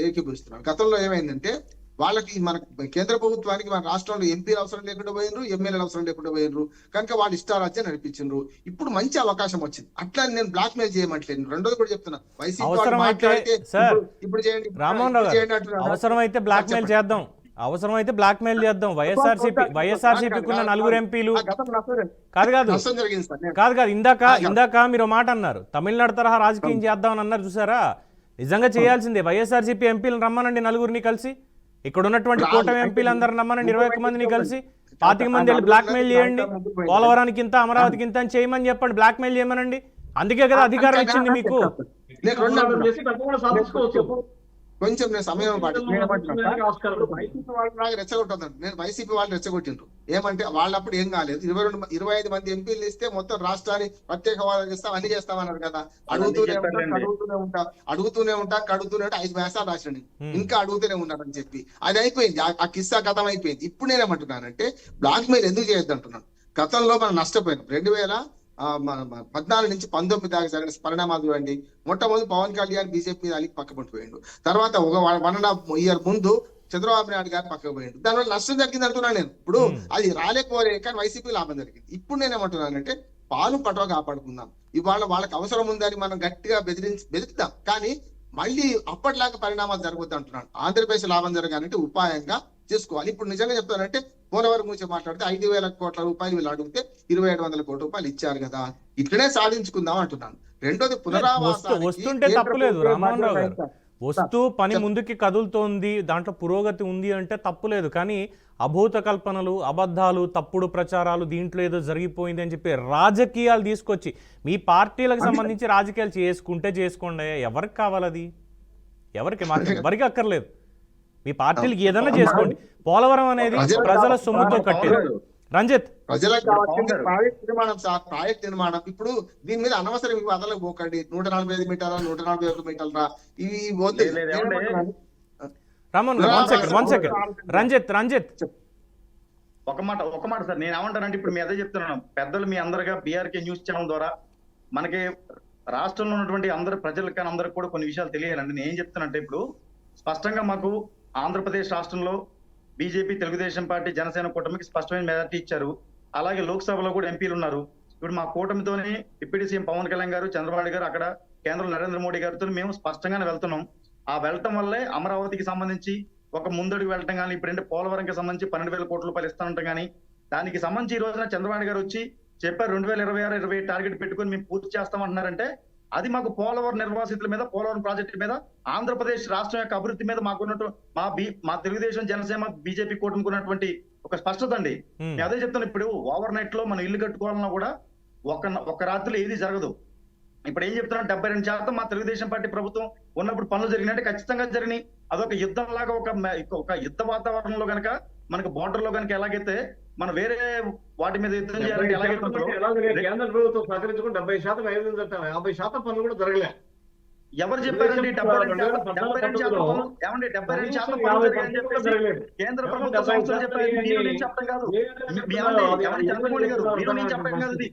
ఏకీభవిస్తున్నారు. గతంలో ఏమైందంటే వాళ్ళకి మన కేంద్ర ప్రభుత్వానికి మన రాష్ట్రంలో ఎంపీలు అవసరం లేకుండా పోయినరు, ఎమ్మెల్యేలు అవసరం లేకుండా పోయినరు, కనుక వాళ్ళు ఇష్టారాజ్యం నడిపించారు. ఇప్పుడు మంచి అవకాశం వచ్చింది. అట్లా నేను బ్లాక్ మెయిల్ చేయమంటలేదు. రెండోది కూడా చెప్తున్నా, వైసీపీ ఇప్పుడు చేయండి, అవసరమైతే బ్లాక్ మెయిల్ చేద్దాం, అవసరమైతే బ్లాక్ మెయిల్ చేద్దాం. వైఎస్ఆర్సీపీకి ఉన్న 4 ఎంపీలు కాదు ఇందాక మీరు మాట అన్నారు, తమిళనాడు తరహా రాజకీయం చేద్దామని అన్నారు. చూసారా, నిజంగా చేయాల్సిందే. వైఎస్ఆర్సీపీ ఎంపీలను రమ్మనండి, 4 కలిసి. ఇక్కడ ఉన్నటువంటి కూటమి ఎంపీలు అందరూ రమ్మనండి, 21 మందిని కలిసి. 25 మంది వెళ్ళి బ్లాక్ మెయిల్ చేయండి. పోలవరానికి ఇంత, అమరావతికి ఇంత అని చేయమని చెప్పండి, బ్లాక్ మెయిల్ చేయమనండి. అందుకే కదా అధికారం ఇచ్చింది మీకు. కొంచెం నేను సమయం వైసీపీ వాళ్ళు రెచ్చగొట్టొద్దండి. నేను వైసీపీ వాళ్ళు రెచ్చగొట్టిండ్రు. ఏమంటే వాళ్ళప్పుడు ఏం కాలేదు, 25 మంది ఎంపీలు ఇస్తే మొత్తం రాష్ట్రాన్ని ప్రత్యేక హోదా చేస్తాం, అన్ని చేస్తామన్నారు కదా. అడుగుతూనే ఉంటా 5 వ్యాసాలు రాసినండి, ఇంకా అడుగుతూనే ఉన్నారని చెప్పి అది అయిపోయింది. ఆ కిస్సా కథం అయిపోయింది. ఇప్పుడు నేనేమంటున్నానంటే బ్లాక్ మెయిల్ ఎందుకు చేయొద్దు అంటున్నాను. గతంలో మనం నష్టపోయినాం. 2014 నుంచి 19 దాకా జరిగిన పరిణామాలు చూడండి. మొట్టమొదటి పవన్ కళ్యాణ్ బీజేపీ అలికి పక్కపట్టు పోయిండు. తర్వాత ఒక 1.5 year ముందు చంద్రబాబు నాయుడు గారు పక్కకు పోయిండు. దానివల్ల నష్టం జరిగింది అంటున్నాను నేను. ఇప్పుడు అది రాలేకపోలే, కానీ వైసీపీ లాభం జరిగింది. ఇప్పుడు నేనేమంటున్నానంటే పాలు పటవ కాపాడుకుందాం. ఇవాళ వాళ్ళకి అవసరం ఉందని మనం గట్టిగా బెదిరిద్దాం, కానీ మళ్ళీ అప్పటిలాగా పరిణామాలు జరగొద్దు అంటున్నాను. ఆంధ్రప్రదేశ్ లాభం జరగాలంటే ఉపాయంగా చేసుకోవాలి. ఇప్పుడు నిజంగా చెప్తానంటే పోలవరం గురించి మాట్లాడితే 5,000 కోట్ల రూపాయలు వీళ్ళు అడిగితే 2,700 కోట్ల రూపాయలు ఇచ్చారు కదా, ఇట్లనే సాధించుకుందాం అంటున్నాను. రెండోది పునరావాసానికి వస్తుంటే తప్పులేదు రామ్మోహన్ రావు గారు, వస్తూ పని ముందుకి కదులుతోంది, దాంట్లో పురోగతి ఉంది అంటే తప్పులేదు. కానీ అభూత కల్పనలు, అబద్ధాలు, తప్పుడు ప్రచారాలు, దీంట్లో ఏదో జరిగిపోయింది అని చెప్పి రాజకీయాలు తీసుకొచ్చి మీ పార్టీలకు సంబంధించి రాజకీయాలు చేసుకుంటే చేసుకోండి. ఎవరికి కావాలి అది? ఎవరికి అక్కర్లేదు. మీ పార్టీలకి ఏదన్నా చేసుకోండి. పోలవరం అనేది ప్రజల సొమ్ముతో కట్టేది. రంజిత్, ప్రజలకు కావాల్సింది ప్రాజెక్ట్ నిర్మాణం. ఇప్పుడు దీని మీద అనవసరం వివాదాలకు పోకండి. 145 మీటర్ల 141 మీటర్ల ఇవి రంజిత్ ఒక మాట సార్, నేను ఏమంటానంటే ఇప్పుడు మీ అదే చెప్తున్నాను. పెద్దలు మీ అందరుగా BRK న్యూస్ ఛానల్ ద్వారా మనకి రాష్ట్రంలో ఉన్నటువంటి అందరు ప్రజలకు కానీ అందరికి కూడా కొన్ని విషయాలు తెలియాలండి. నేను ఏం చెప్తానంటే ఇప్పుడు స్పష్టంగా మాకు ఆంధ్రప్రదేశ్ రాష్ట్రంలో బీజేపీ, తెలుగుదేశం పార్టీ, జనసేన కూటమికి స్పష్టమైన మెజార్టీ ఇచ్చారు. అలాగే లోక్సభలో కూడా ఎంపీలు ఉన్నారు. ఇప్పుడు మా కూటమితోనే డిప్యూటీ సీఎం పవన్ కళ్యాణ్ గారు, చంద్రబాబు గారు, అక్కడ కేంద్రంలో నరేంద్ర మోడీ గారితో మేము స్పష్టంగానే వెళ్తున్నాం. ఆ వెళ్ళటం వల్లే అమరావతికి సంబంధించి ఒక ముందడుగు వెళ్ళటం కానీ, ఇప్పుడు పోలవరంకి సంబంధించి 12,000 కోట్ల రూపాయలు ఇస్తానంటాం కానీ, దానికి సంబంధించి ఈ రోజున చంద్రబాబు గారు వచ్చి చెప్పారు 2026-27 టార్గెట్ పెట్టుకొని మేము పూర్తి చేస్తామంటున్నారంటే అది మాకు పోలవరం నిర్వాసితుల మీద, పోలవరం ప్రాజెక్టు మీద, ఆంధ్రప్రదేశ్ రాష్ట్రం యొక్క అభివృద్ధి మీద మాకున్నట్టు మా తెలుగుదేశం, జనసేన, బీజేపీ కూటమికి ఉన్నటువంటి ఒక స్పష్టత అండి. నేను అదే చెప్తాను. ఇప్పుడు ఓవర్ నైట్ లో మనం ఇల్లు కట్టుకోవాలన్నా కూడా ఒక రాత్రిలో ఏది జరగదు. ఇప్పుడు ఏం చెప్తున్నాం, 72% మా తెలుగుదేశం పార్టీ ప్రభుత్వం ఉన్నప్పుడు పనులు జరిగినట్టే ఖచ్చితంగా జరిగినాయి. అదొక యుద్ధం లాగా ఒక యుద్ధ వాతావరణంలో కనుక మనకి బోర్డర్ లో కనుక ఎలాగైతే మనం వేరే వాటి మీద యుద్ధం చేయాలంటే ఎలాగైతే కేంద్ర ప్రభుత్వం సహకరించుకుని 70% అయింది, 50% పనులు కూడా జరగలే. ఎవరు చెప్పారండి 72% ఏమండి 72% పనులు జరిగాయని చెప్పేసి కేంద్ర ప్రభుత్వ సంస్థలు చెప్పారు. మీరు నేను చెప్పడం కాదు, చంద్రమౌళి గారు, మీరు నేను చెప్పడం కాదు. ఇది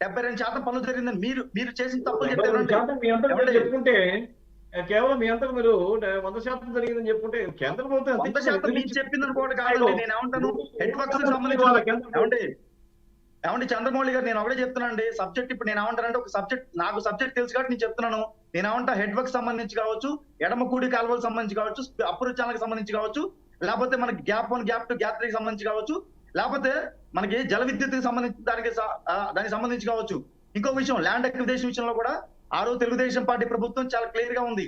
72% పనులు జరిగిందని మీరు చేసిన తప్పులు చెప్పారు. చెప్పుకుంటే కేవలం మీ అంతకు మీరు 100% జరిగిందని చెప్పుకుంటే కేంద్ర ప్రభుత్వం 100% మీరు చెప్పింది అనుకోండి కాదు. నేను ఏమంటాను, హెడ్ వర్క్స్ కి సంబంధించి ఏమండి చంద్రమౌళి గారు, నేను ఒకటే చెప్తున్నానండి. సబ్జెక్ట్ ఇప్పుడు నేను ఏమంటానంటే, ఒక సబ్జెక్ట్ నాకు సబ్జెక్ట్ తెలుసు కాబట్టి నేను చెప్తున్నాను. నేను ఏమంటా, హెడ్ వర్క్ సంబంధించి కావచ్చు, ఎడమకూడి కాలువలకు సంబంధించి కావచ్చు, అప్రోచ్ ఛానల్ సంబంధించి కావచ్చు, లేకపోతే మనకి గ్యాప్ 1, గ్యాప్ 2, గ్యాప్ 3 సంబంధించి కావచ్చు, లేకపోతే మనకి జల విద్యుత్ సంబంధించి దానికి సంబంధించి కావచ్చు. ఇంకో విషయం, ల్యాండ్ అక్విజిషన్ విషయంలో కూడా ఆ రోజు తెలుగుదేశం పార్టీ ప్రభుత్వం చాలా క్లియర్ గా ఉంది.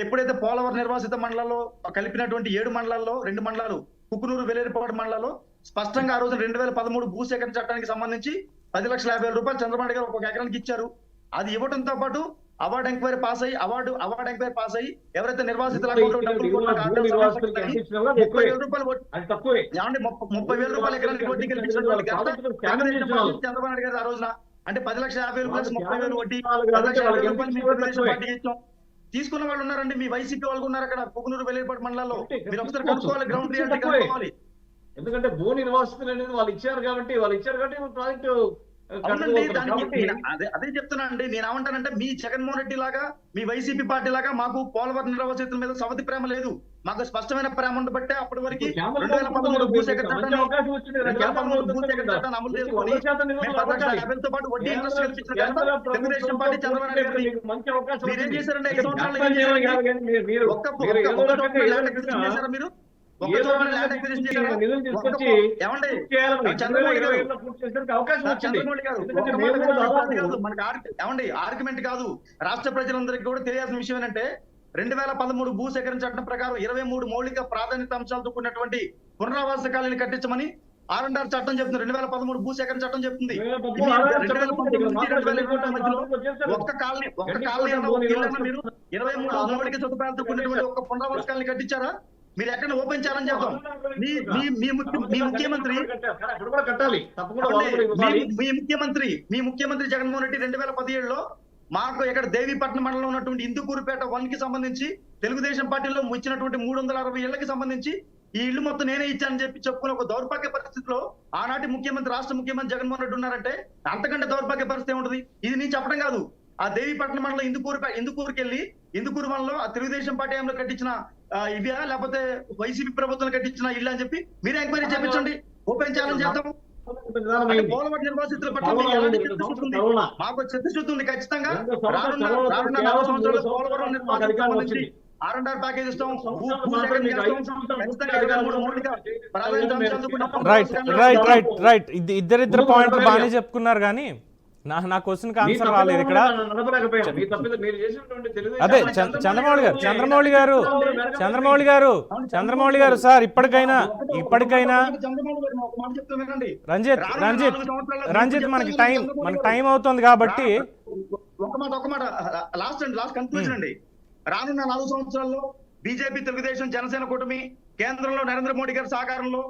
ఎప్పుడైతే పోలవరం నిర్వాసిత మండలాల్లో కలిపినటువంటి 7 మండలాల్లో 2 మండలాలు, కుకునూరు, వెలేరుపాడు మండలాల్లో స్పష్టంగా ఆ రోజు 2013 భూసేకరణ చట్టానికి సంబంధించి 10,50,000 రూపాయలు చంద్రబాబు గారు ఒక ఎకరానికి ఇచ్చారు. అది ఇవ్వడంతో పాటు అవార్డు ఎంక్వైరీ పాస్ అయ్యి ఎవరైతే నిర్వాసితుల 30,000 రూపాయలు ఎకరానికి వడ్డీ కల్పించినటువంటి చంద్రబాబు నాయుడు గారు ఆ రోజున. అంటే 10,50,000 ప్లస్ 30,000 వడ్డీ, 10,50,000 రూపాయలు మీ తెలుగుదేశం పార్టీకి ఇచ్చాం. తీసుకున్న వాళ్ళు ఉన్నారండి, మీ వైసీపీ వాళ్ళు ఉన్నారు అక్కడ కుకునూరు, వెలేరుపాడు మండలాల్లో. మీరు ఒకసారి కనుక్కోవాలి, గ్రౌండ్ రియాలిటీ కనుక్కోవాలి. ఎందుకంటే భూ నిర్వాసితులు అనేది వాళ్ళు ఇచ్చారు కాబట్టి ప్రాజెక్టు. అదే చెప్తున్నా అండి. నేను ఏమంటానంటే, మీ జగన్మోహన్ రెడ్డి లాగా, మీ వైసీపీ పార్టీ లాగా మాకు పోలవరం నిర్వాసితుల మీద సవతి ప్రేమ లేదు. మాకు స్పష్టమైన ప్రేమ ఉండబట్టే అప్పటి వరకు 2013 భూసేకరణ చట్టాన్ని అమలు చేసుకొని 10,50,000తో పాటు వడ్డీ ఇంట్రెస్ట్ కల్పించిన తెలుగుదేశం పార్టీ, చంద్రబాబు నాయుడు గారు. మీరేం చేశారంటే 5 సంవత్సరాలు చేశారా మీరు? ఆర్గ్యుమెంట్ కాదు. రాష్ట్ర ప్రజలందరికీ కూడా తెలియాల్సిన విషయం ఏంటంటే, 2013 భూసేకరణ చట్టం ప్రకారం 23 మౌలిక ప్రాధాన్యత అంశాలతో కూడినటువంటి పునరావాస కాలనీలు కట్టించమని R&R చట్టం చెప్తుంది. 2013 భూసేకరణ చట్టం చెప్తుంది. ఒక్క కాలనీ మీరు 23 మౌలిక సదుపాయాలతో కూడినటువంటి ఒక్క పునరావాస కాలనీ కట్టించారా? మీరు ఎక్కడ ఓపెన్ ఛాలెంజ్ చేద్దాం. మీ ముఖ్యమంత్రి జగన్మోహన్ రెడ్డి 2017లో మాకు ఇక్కడ దేవీపట్నం మండలంలో ఉన్నటువంటి ఇందుకూరుపేట 1 కి సంబంధించి తెలుగుదేశం పార్టీలో ఇచ్చినటువంటి 360 ఇళ్లకి సంబంధించి ఈ ఇల్లు మొత్తం నేనే ఇచ్చానని చెప్పుకుని ఒక దౌర్భాగ్య పరిస్థితిలో ఆనాటి ముఖ్యమంత్రి, రాష్ట్ర ముఖ్యమంత్రి జగన్మోహన్ రెడ్డి ఉన్నారంటే అంతకంటే దౌర్భాగ్య పరిస్థితి ఉంటుంది. ఇది నేను చెప్పడం కాదు. ఆ దేవీపట్నం మండలం ఇందుకూరుకి వెళ్ళి, ఇందుకూరు మండలం ఆ తెలుగుదేశం పార్టీ లో కట్టించిన ఇవ్యా, లేకపోతే వైసీపీ ప్రభుత్వం కట్టించిన ఇల్లు అని చెప్పి మీరే ఎంక్వైరీ చేయించండి. ఓపెన్ ఛాలెంజ్ చేద్దాం. పోలవరం నిర్వాసితుల పట్ల మాకు చిత్తశుద్ధి ఉంది. ఖచ్చితంగా రానున్న 4 సంవత్సరాలు పోలవరం నిర్వాసితులకు సంబంధించి R&R ప్యాకేజ్ ఇస్తాం. రైట్. ఇద్దరిద్దరు పాయింట్లు బాగానే చెప్పుకున్నారు కానీ నా క్వశ్చన్కి ఆన్సర్ రాలేదు ఇక్కడ. అదే చంద్రమౌళి గారు సార్, ఇప్పటికైనా రంజిత్ మనకి టైం అవుతుంది కాబట్టి ఒక మాట లాస్ట్ కన్క్లూజన్ అండి. రానున్న 4 సంవత్సరాల్లో బీజేపీ, తెలుగుదేశం, జనసేన కూటమి కేంద్రంలో నరేంద్ర మోడీ గారి సహకారంలో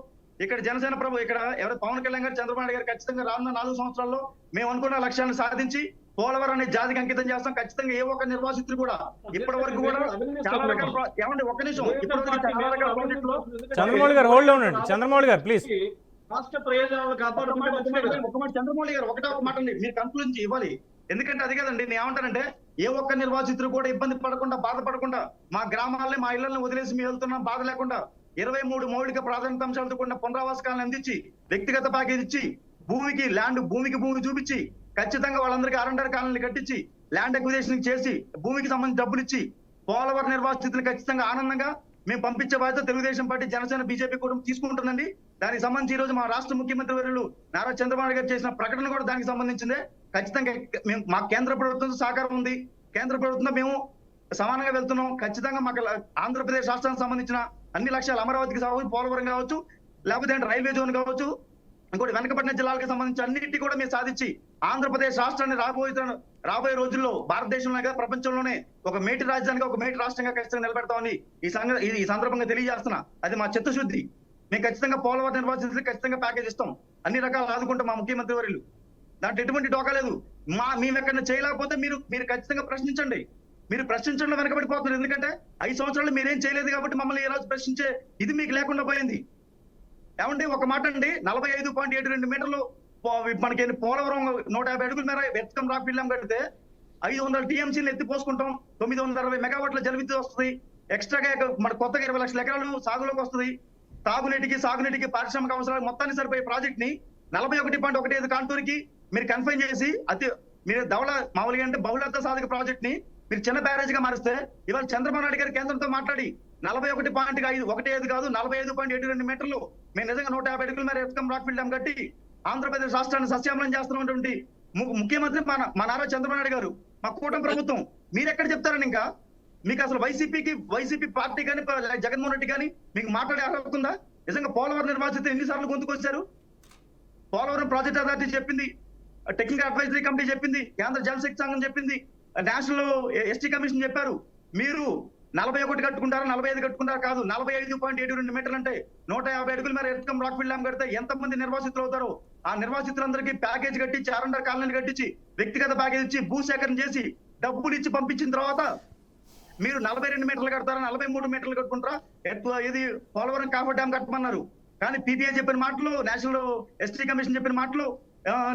ఇక్కడ జనసేన ఇక్కడ ఎవరు పవన్ కళ్యాణ్ గారు, చంద్రబాబు నాయుడు గారు ఖచ్చితంగా రానున్న 4 సంవత్సరాల్లో మేము అనుకున్న లక్ష్యాలను సాధించి పోలవరం అనే జాతికి అంకితం చేస్తాం. ఖచ్చితంగా ఏ ఒక్క నిర్వాసితులు కూడా ఇప్పటి వరకు కూడా చాలా రకాల ఏమండి ఒక్క నిమిషం చంద్రమౌళి గారు హోల్డ్ లో ఉండండి. చంద్రమౌళి గారు ప్లీజ్. రాష్ట్ర ప్రయోజనాలు కాపాడుకుంటే చంద్రమౌళి గారు ఒకటే ఒక మాట మీరు కన్క్లూజన్ ఇవ్వాలి. ఎందుకంటే అది కదండి, నేను ఏమంటానంటే, ఏ ఒక్క నిర్వాసితులు కూడా ఇబ్బంది పడకుండా, బాధపడకుండా, మా గ్రామాలని, మా ఇళ్లను వదిలేసి మేము వెళ్తున్నాం బాధ లేకుండా 23 మౌలిక ప్రాధాన్యత అంశాలతో కూడిన పునరావాసకాలను అందించి, వ్యక్తిగత ప్యాకేజ్ ఇచ్చి, భూమికి చూపించి, ఖచ్చితంగా వాళ్ళందరికీ R&R కాలనీలు కట్టించి, ల్యాండ్ అక్విజిషన్ చేసి, భూమికి సంబంధించి డబ్బులు ఇచ్చి, పోలవరం నిర్వాసితులు ఖచ్చితంగా ఆనందంగా మేము పంపించే బాధ్యత తెలుగుదేశం పార్టీ, జనసేన, బీజేపీ కూడా తీసుకుంటుందండి. దానికి సంబంధించి ఈ రోజు మా రాష్ట్ర ముఖ్యమంత్రి వర్యులు నారా చంద్రబాబు గారు చేసిన ప్రకటన కూడా దానికి సంబంధించిందే. ఖచ్చితంగా మా కేంద్ర ప్రభుత్వం సహకారం ఉంది. కేంద్ర ప్రభుత్వంతో మేము సమానంగా వెళ్తున్నాం. ఖచ్చితంగా మాకు ఆంధ్రప్రదేశ్ రాష్ట్రానికి సంబంధించిన అన్ని లక్ష్యాలు, అమరావతికి కావచ్చు, పోలవరం కావచ్చు, లేకపోతే రైల్వే జోన్ కావచ్చు, ఇంకోటి వెనకబడిన జిల్లాలకు సంబంధించి అన్నిటి కూడా మేము సాధించి ఆంధ్రప్రదేశ్ రాష్ట్రాన్ని రాబోయే రోజుల్లో భారతదేశంలో కాదు ప్రపంచంలోనే ఒక మేటి రాజధానిగా, ఒక మేటి రాష్ట్రంగా ఖచ్చితంగా నిలబెడతామని ఈ సందర్భంగా తెలియజేస్తున్నా. అది మా చిత్తశుద్ధి. మేము ఖచ్చితంగా పోలవరం నిర్వాసితులకు ఖచ్చితంగా ప్యాకేజ్ ఇస్తాం, అన్ని రకాలు ఆదుకుంటాం మా ముఖ్యమంత్రి వర్యులు. దాంట్లో ఎటువంటి డోకా లేదు. మేము ఎక్కడైనా చేయలేకపోతే మీరు ఖచ్చితంగా ప్రశ్నించండి. మీరు ప్రశ్నించడంలో వెనకబడిపోతున్నారు. ఎందుకంటే 5 సంవత్సరాలు మీరేం చేయలేదు కాబట్టి మమ్మల్ని ఈ రోజు ప్రశ్నించే ఇది మీకు లేకుండా పోయింది. ఏమండి, ఒక మాట అండి, 45.72 మీటర్లు మనకి పోలవరం 150 అడుగుల మేర వెచ్చకం రాక్ ఫీల్డ్ కడితే 500 టీఎంసీలు ఎత్తి పోసుకుంటాం. 960 మెగావాట్ల జల విద్యుత్ వస్తుంది. ఎక్స్ట్రాగా మన కొత్తగా 20 లక్షల ఎకరాలు సాగులోకి వస్తుంది. సాగునీటికి పారిశ్రామిక అవసరాలు మొత్తాన్ని సరిపోయే ప్రాజెక్ట్ ని 41.15 కాంటూర్కి మీరు కన్ఫైన్ చేసి మీరు మామూలుగా అంటే బహుళార్థ సాధక ప్రాజెక్ట్ ని మీరు చిన్న బ్యారేజ్ గా మారిస్తే, ఇవాళ చంద్రబాబు నాయుడు గారి కేంద్రంతో మాట్లాడి 41.15 కాదు 45.72 మీటర్లు మేము నిజంగా 150 అడుగుల మేర ఎఫ్కమ్ రాక్ ఫీల్డ్ డ్యామ్ కట్టి ఆంధ్రప్రదేశ్ రాష్ట్రాన్ని సస్యామలం చేస్తున్నటువంటి ముఖ్యమంత్రి మా నారా చంద్రబాబు నాయుడు గారు, మా కూటమి ప్రభుత్వం. మీరు ఎక్కడ చెప్తారని ఇంకా మీకు అసలు వైసీపీ పార్టీ కానీ జగన్మోహన్ రెడ్డి కానీ మీకు మాట్లాడే అర్హత ఉందా? నిజంగా పోలవరం నిర్వాసిత ఎన్నిసార్లు గొంతుకొచ్చారు? పోలవరం ప్రాజెక్ట్ అథారిటీ చెప్పింది, టెక్నికల్ అడ్వైజరీ కమిటీ చెప్పింది, కేంద్ర జలశక్తి సంఘం చెప్పింది, నేషనల్ ఎస్టీ కమిషన్ చెప్పారు. మీరు 41 కట్టుకుంటారా 45 కట్టుకుంటారా? కాదు, 45.72 మీటర్లు అంటే 150 అడుగుల మేర ఎర్త్కమ్ రాక్ ఫీల్డ్ డ్యామ్ కడితే ఎంతమంది నిర్వాసితులు అవుతారో ఆ నిర్వాసితులందరికీ ప్యాకేజ్ కట్టించి, ఆరండర్ కాలనీలు కట్టించి, వ్యక్తిగత ప్యాకేజ్ ఇచ్చి, భూసేకరణ చేసి, డబ్బులు ఇచ్చి పంపించిన తర్వాత మీరు 42 మీటర్లు కడతారా 43 మీటర్లు కట్టుకుంటారా? ఇది పోలవరం కాఫర్ డ్యామ్ కట్టమన్నారు. కానీ పీపీఐ చెప్పిన మాటలు, నేషనల్ ఎస్టీ కమిషన్ చెప్పిన మాటలు,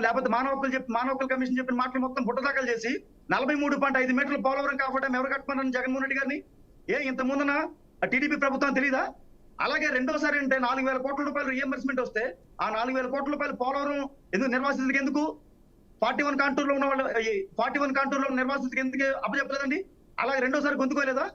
లేకపోతే మానవ హక్కుల కమిషన్ చెప్పిన మాటలు మొత్తం బుట్టదాఖలు చేసి 43.5 మీటర్లు పోలవరం కాఫర్ డ్యామ్ ఎవరు కట్టమన్నారు జగన్మోహన్ రెడ్డి గారిని? ఇంత ముందున టీడీపీ ప్రభుత్వం తెలీదా? అలాగే రెండోసారి అంటే 4,000 కోట్ల రూపాయలు రీఎంబర్స్మెంట్ వస్తే ఆ 4,000 కోట్ల రూపాయలు పోలవరం ఎందుకు నిర్వాసితులకు ఎందుకు 41 కాంటూర్లో ఉన్న వాళ్ళు 41 కాంటూర్లో నిర్వాసితులకు ఎందుకు అప్పచెప్పలేదండి? అలాగే రెండోసారి గొంతుకోలేదా?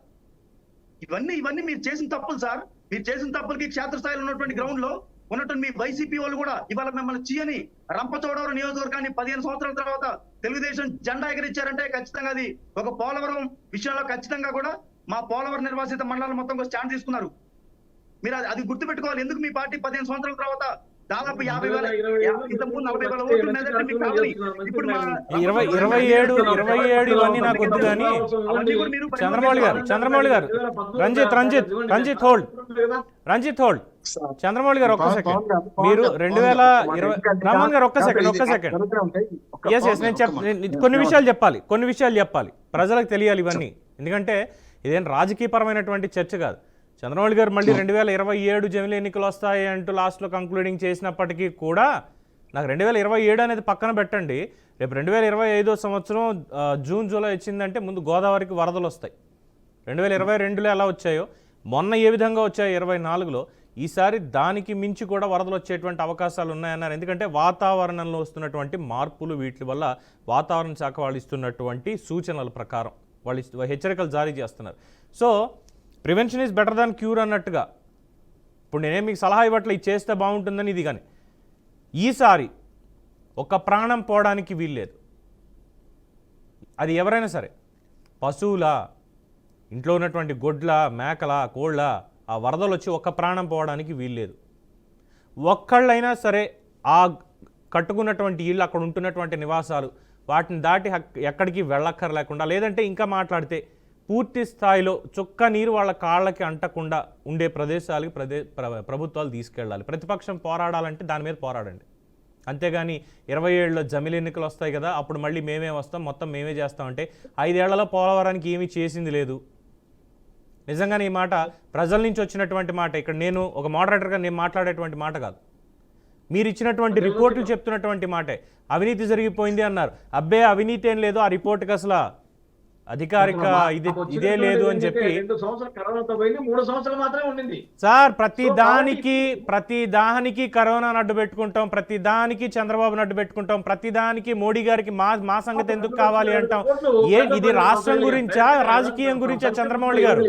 ఇవన్నీ మీరు చేసిన తప్పులు సార్. మీరు చేసిన తప్పులకి క్షేత్రస్థాయిలో ఉన్నటువంటి గ్రౌండ్ లో ఉన్నటువంటి మీ వైసీపీ వాళ్ళు కూడా ఇవాళ మిమ్మల్ని చీయని రంపచోడవరం నియోజకవర్గాన్ని 15 సంవత్సరాల తర్వాత తెలుగుదేశం జెండా ఎగరిచ్చారంటే ఖచ్చితంగా అది ఒక పోలవరం విషయంలో ఖచ్చితంగా కూడా మా పోలవరం నిర్వాసిత మండలాలు మొత్తం స్టాండ్ తీసుకున్నారు. మీరు అది గుర్తుపెట్టుకోవాలి. ఎందుకు మీ పార్టీ 15 సంవత్సరాల తర్వాత దాదాపు 50,000 ఇంతకుముందు 40,000 ఓట్లు ఉన్నదంటే మీకు కావాలి. ఇప్పుడు 27 ఇవన్నీ నాకు వద్దు కానీ చంద్రమౌళి గారు రంజిత్ హోల్డ్ చంద్రమౌళి గారు ఒక్క సెకండ్. మీరు 2020 రామన్ గారు ఒక్క సెకండ్ ఎస్ నేను కొన్ని విషయాలు చెప్పాలి ప్రజలకు తెలియాలి ఇవన్నీ. ఎందుకంటే ఇదేం రాజకీయపరమైనటువంటి చర్చ కాదు. చంద్రమౌళి గారు మళ్ళీ 2027 జమిలీ ఎన్నికలు వస్తాయి అంటూ లాస్ట్లో కంక్లూడింగ్ చేసినప్పటికీ కూడా నాకు 2027 అనేది పక్కన పెట్టండి. రేపు 2025 సంవత్సరం జూన్ జూలై వచ్చిందంటే ముందు గోదావరికి వరదలు వస్తాయి. 2022లో ఎలా వచ్చాయో, మొన్న ఏ విధంగా వచ్చాయో 24లో, ఈసారి దానికి మించి కూడా వరదలు వచ్చేటువంటి అవకాశాలు ఉన్నాయన్నారు. ఎందుకంటే వాతావరణంలో వస్తున్నటువంటి మార్పులు, వీటి వల్ల వాతావరణ శాఖ వాళ్ళు ఇస్తున్నటువంటి సూచనల ప్రకారం వాళ్ళు హెచ్చరికలు జారీ చేస్తున్నారు. So prevention is better than cure అన్నట్టుగా ఇప్పుడు నేనేం మీకు సలహా ఇవ్వట్లే ఇది చేస్తే బాగుంటుందని. ఇది కానీ ఈసారి ఒక ప్రాణం పోవడానికి వీల్లేదు. అది ఎవరైనా సరే, పశువుల, ఇంట్లో ఉన్నటువంటి గొడ్ల, మేకల, కోళ్ళ, ఆ వరదలు వచ్చి ఒక్క ప్రాణం పోవడానికి వీల్లేదు. ఒక్కళ్ళైనా సరే ఆ కట్టుకున్నటువంటి ఇళ్ళు, అక్కడ ఉంటున్నటువంటి నివాసాలు, వాటిని దాటి ఎక్కడికి వెళ్ళక్కర్లేకుండా, లేదంటే ఇంకా మాట్లాడితే పూర్తి స్థాయిలో చుక్క నీరు వాళ్ళ కాళ్ళకి అంటకుండా ఉండే ప్రదేశాలకి ప్రభుత్వాలు తీసుకెళ్ళాలి. ప్రతిపక్షం పోరాడాలంటే దాని మీద పోరాడండి. అంతేగాని 27లో జమిలీ ఎన్నికలు వస్తాయి కదా, అప్పుడు మళ్ళీ మేమే వస్తాం, మొత్తం మేమే చేస్తామంటే 5 ఏళ్లలో పోలవరానికి ఏమీ చేసింది లేదు. నిజంగానే ఈ మాట ప్రజల నుంచి వచ్చినటువంటి మాట. ఇక్కడ నేను ఒక మోడరేటర్గా నేను మాట్లాడేటువంటి మాట కాదు, మీరు ఇచ్చినటువంటి రిపోర్టులు చెప్తున్నటువంటి మాటే. అవినీతి జరిగిపోయింది అన్నారు. అబ్బే అవినీతి ఏం లేదు, ఆ రిపోర్ట్కి అసలు అధికారిక ఇదే లేదు అని చెప్పి 2 సంవత్సరాలు కరోనాతో పోయింది, 3 సంవత్సరాలు మాత్రమే ఉండింది సార్. ప్రతి దానికి కరోనాను అడ్డు పెట్టుకుంటాం, ప్రతి దానికి చంద్రబాబును అడ్డు పెట్టుకుంటాం, ప్రతి దానికి మోడీ గారికి మా సంగతి ఎందుకు కావాలి అంటాం. ఇది రాష్ట్రం గురించా రాజకీయం గురించా చంద్రమౌళి గారు?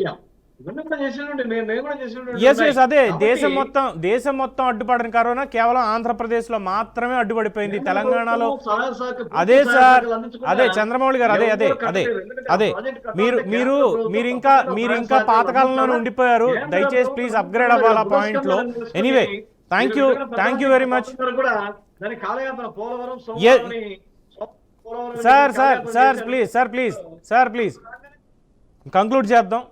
ఇవన్నీ కూడా చేసినట్టు మేము కూడా చేసినట్టు ఎస్ ఎస్ అదే కాబట్టి దేశం మొత్తం అడ్డుపడిన కరోనా కేవలం ఆంధ్రప్రదేశ్లో మాత్రమే అడ్డుపడిపోయింది. తెలంగాణలో సహాయ సహకార పూర్తి అదే సహాయ సార్, సహకారాలు అందించకుండా అదే చంద్రమౌళి గారు, అదే అదే ఎవరు అదే కట్టలేదు. ఎందుకంటే అదే ఆ ప్రాజెక్ట్ మీరు కట్టాలంటే మీరు కేంద్ర ప్రభుత్వం మీరు తప్పకుండా ఇంకా సహాయ పాతకాలంలోనే సహకారాలు ఉండిపోయారు. కేంద్ర దయచేసి ప్రభుత్వం ప్లీజ్ అప్గ్రేడ్ అవ్వాలి ఆ పాయింట్ లో. Anyway thank you very much కూడా దాని కాలయాపన పోలవరం Yes. పోలవరం సార్ కాలయాపన చేశారు. ప్లీజ్ కంక్లూడ్ చేద్దాం.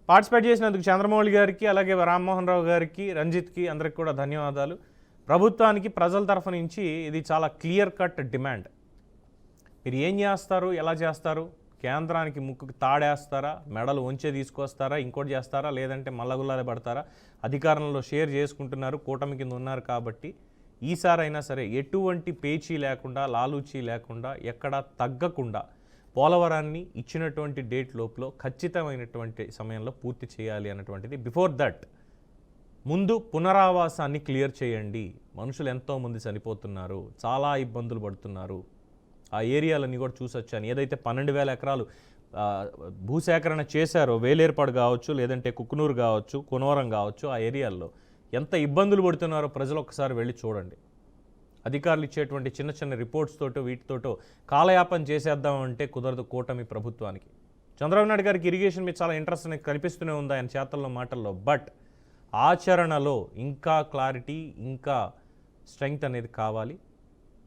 పార్టిసిపేట్ చేసినందుకు చంద్రమౌళి గారికి, అలాగే రామ్మోహన్ రావు గారికి, రంజిత్కి అందరికి కూడా ధన్యవాదాలు. ప్రభుత్వానికి ప్రజల తరఫు నుంచి ఇది చాలా క్లియర్ కట్ డిమాండ్. మీరు ఏం చేస్తారు, ఎలా చేస్తారు? కేంద్రానికి ముక్కుకి తాడేస్తారా, మెడలు వంచే తీసుకొస్తారా, ఇంకోటి చేస్తారా, లేదంటే మల్లగుల్లాలే పడతారా? అధికారంలో షేర్ చేసుకుంటున్నారు, కూటమి కింద ఉన్నారు కాబట్టి ఈసారైనా సరే ఎటువంటి పేచీ లేకుండా, లాలూచీ లేకుండా, ఎక్కడా తగ్గకుండా పోలవరాన్ని ఇచ్చినటువంటి డేట్ లోపల ఖచ్చితమైనటువంటి సమయంలో పూర్తి చేయాలి అన్నటువంటిది. బిఫోర్ దట్ ముందు పునరావాసాన్ని క్లియర్ చేయండి. మనుషులు ఎంతోమంది చనిపోతున్నారు, చాలా ఇబ్బందులు పడుతున్నారు. ఆ ఏరియాలన్నీ కూడా చూసొచ్చాను. ఏదైతే 12,000 ఎకరాలు భూసేకరణ చేశారో, వేలేర్పాడు కావచ్చు, లేదంటే కుక్కునూరు కావచ్చు, కునవరం కావచ్చు, ఆ ఏరియాల్లో ఎంత ఇబ్బందులు పడుతున్నారో ప్రజలు ఒక్కసారి వెళ్ళి చూడండి. అధికారులు ఇచ్చేటువంటి చిన్న చిన్న రిపోర్ట్స్ తోటో వీటితోటో కాలయాపన చేసేద్దామంటే కుదరదు కూటమి ప్రభుత్వానికి. చంద్రబాబు నాయుడు గారికి ఇరిగేషన్ మీద చాలా ఇంట్రెస్ట్ అనేది కనిపిస్తూనే ఉంది ఆయన చేతల్లో మాటల్లో. బట్ ఆచరణలో ఇంకా క్లారిటీ, ఇంకా స్ట్రెంగ్త్ అనేది కావాలి.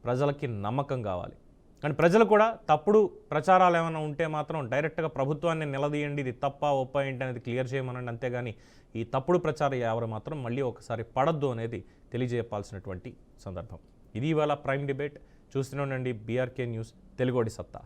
ప్రజలకి నమ్మకం కావాలి. అండ్ ప్రజలు కూడా తప్పుడు ప్రచారాలు ఏమైనా ఉంటే మాత్రం డైరెక్ట్గా ప్రభుత్వాన్ని నిలదీయండి, ఇది తప్ప ఒప్ప ఏంటి అనేది క్లియర్ చేయమనండి. అంతేగాని ఈ తప్పుడు ప్రచారం ఎవరు మాత్రం మళ్ళీ ఒకసారి పడద్దు అనేది తెలియజేయాల్సినటువంటి సందర్భం. ఇది ఇవాళ ప్రైమ్ డిబేట్. చూస్తూనే ఉండండి బీఆర్కే న్యూస్, తెలుగోడి సత్తా.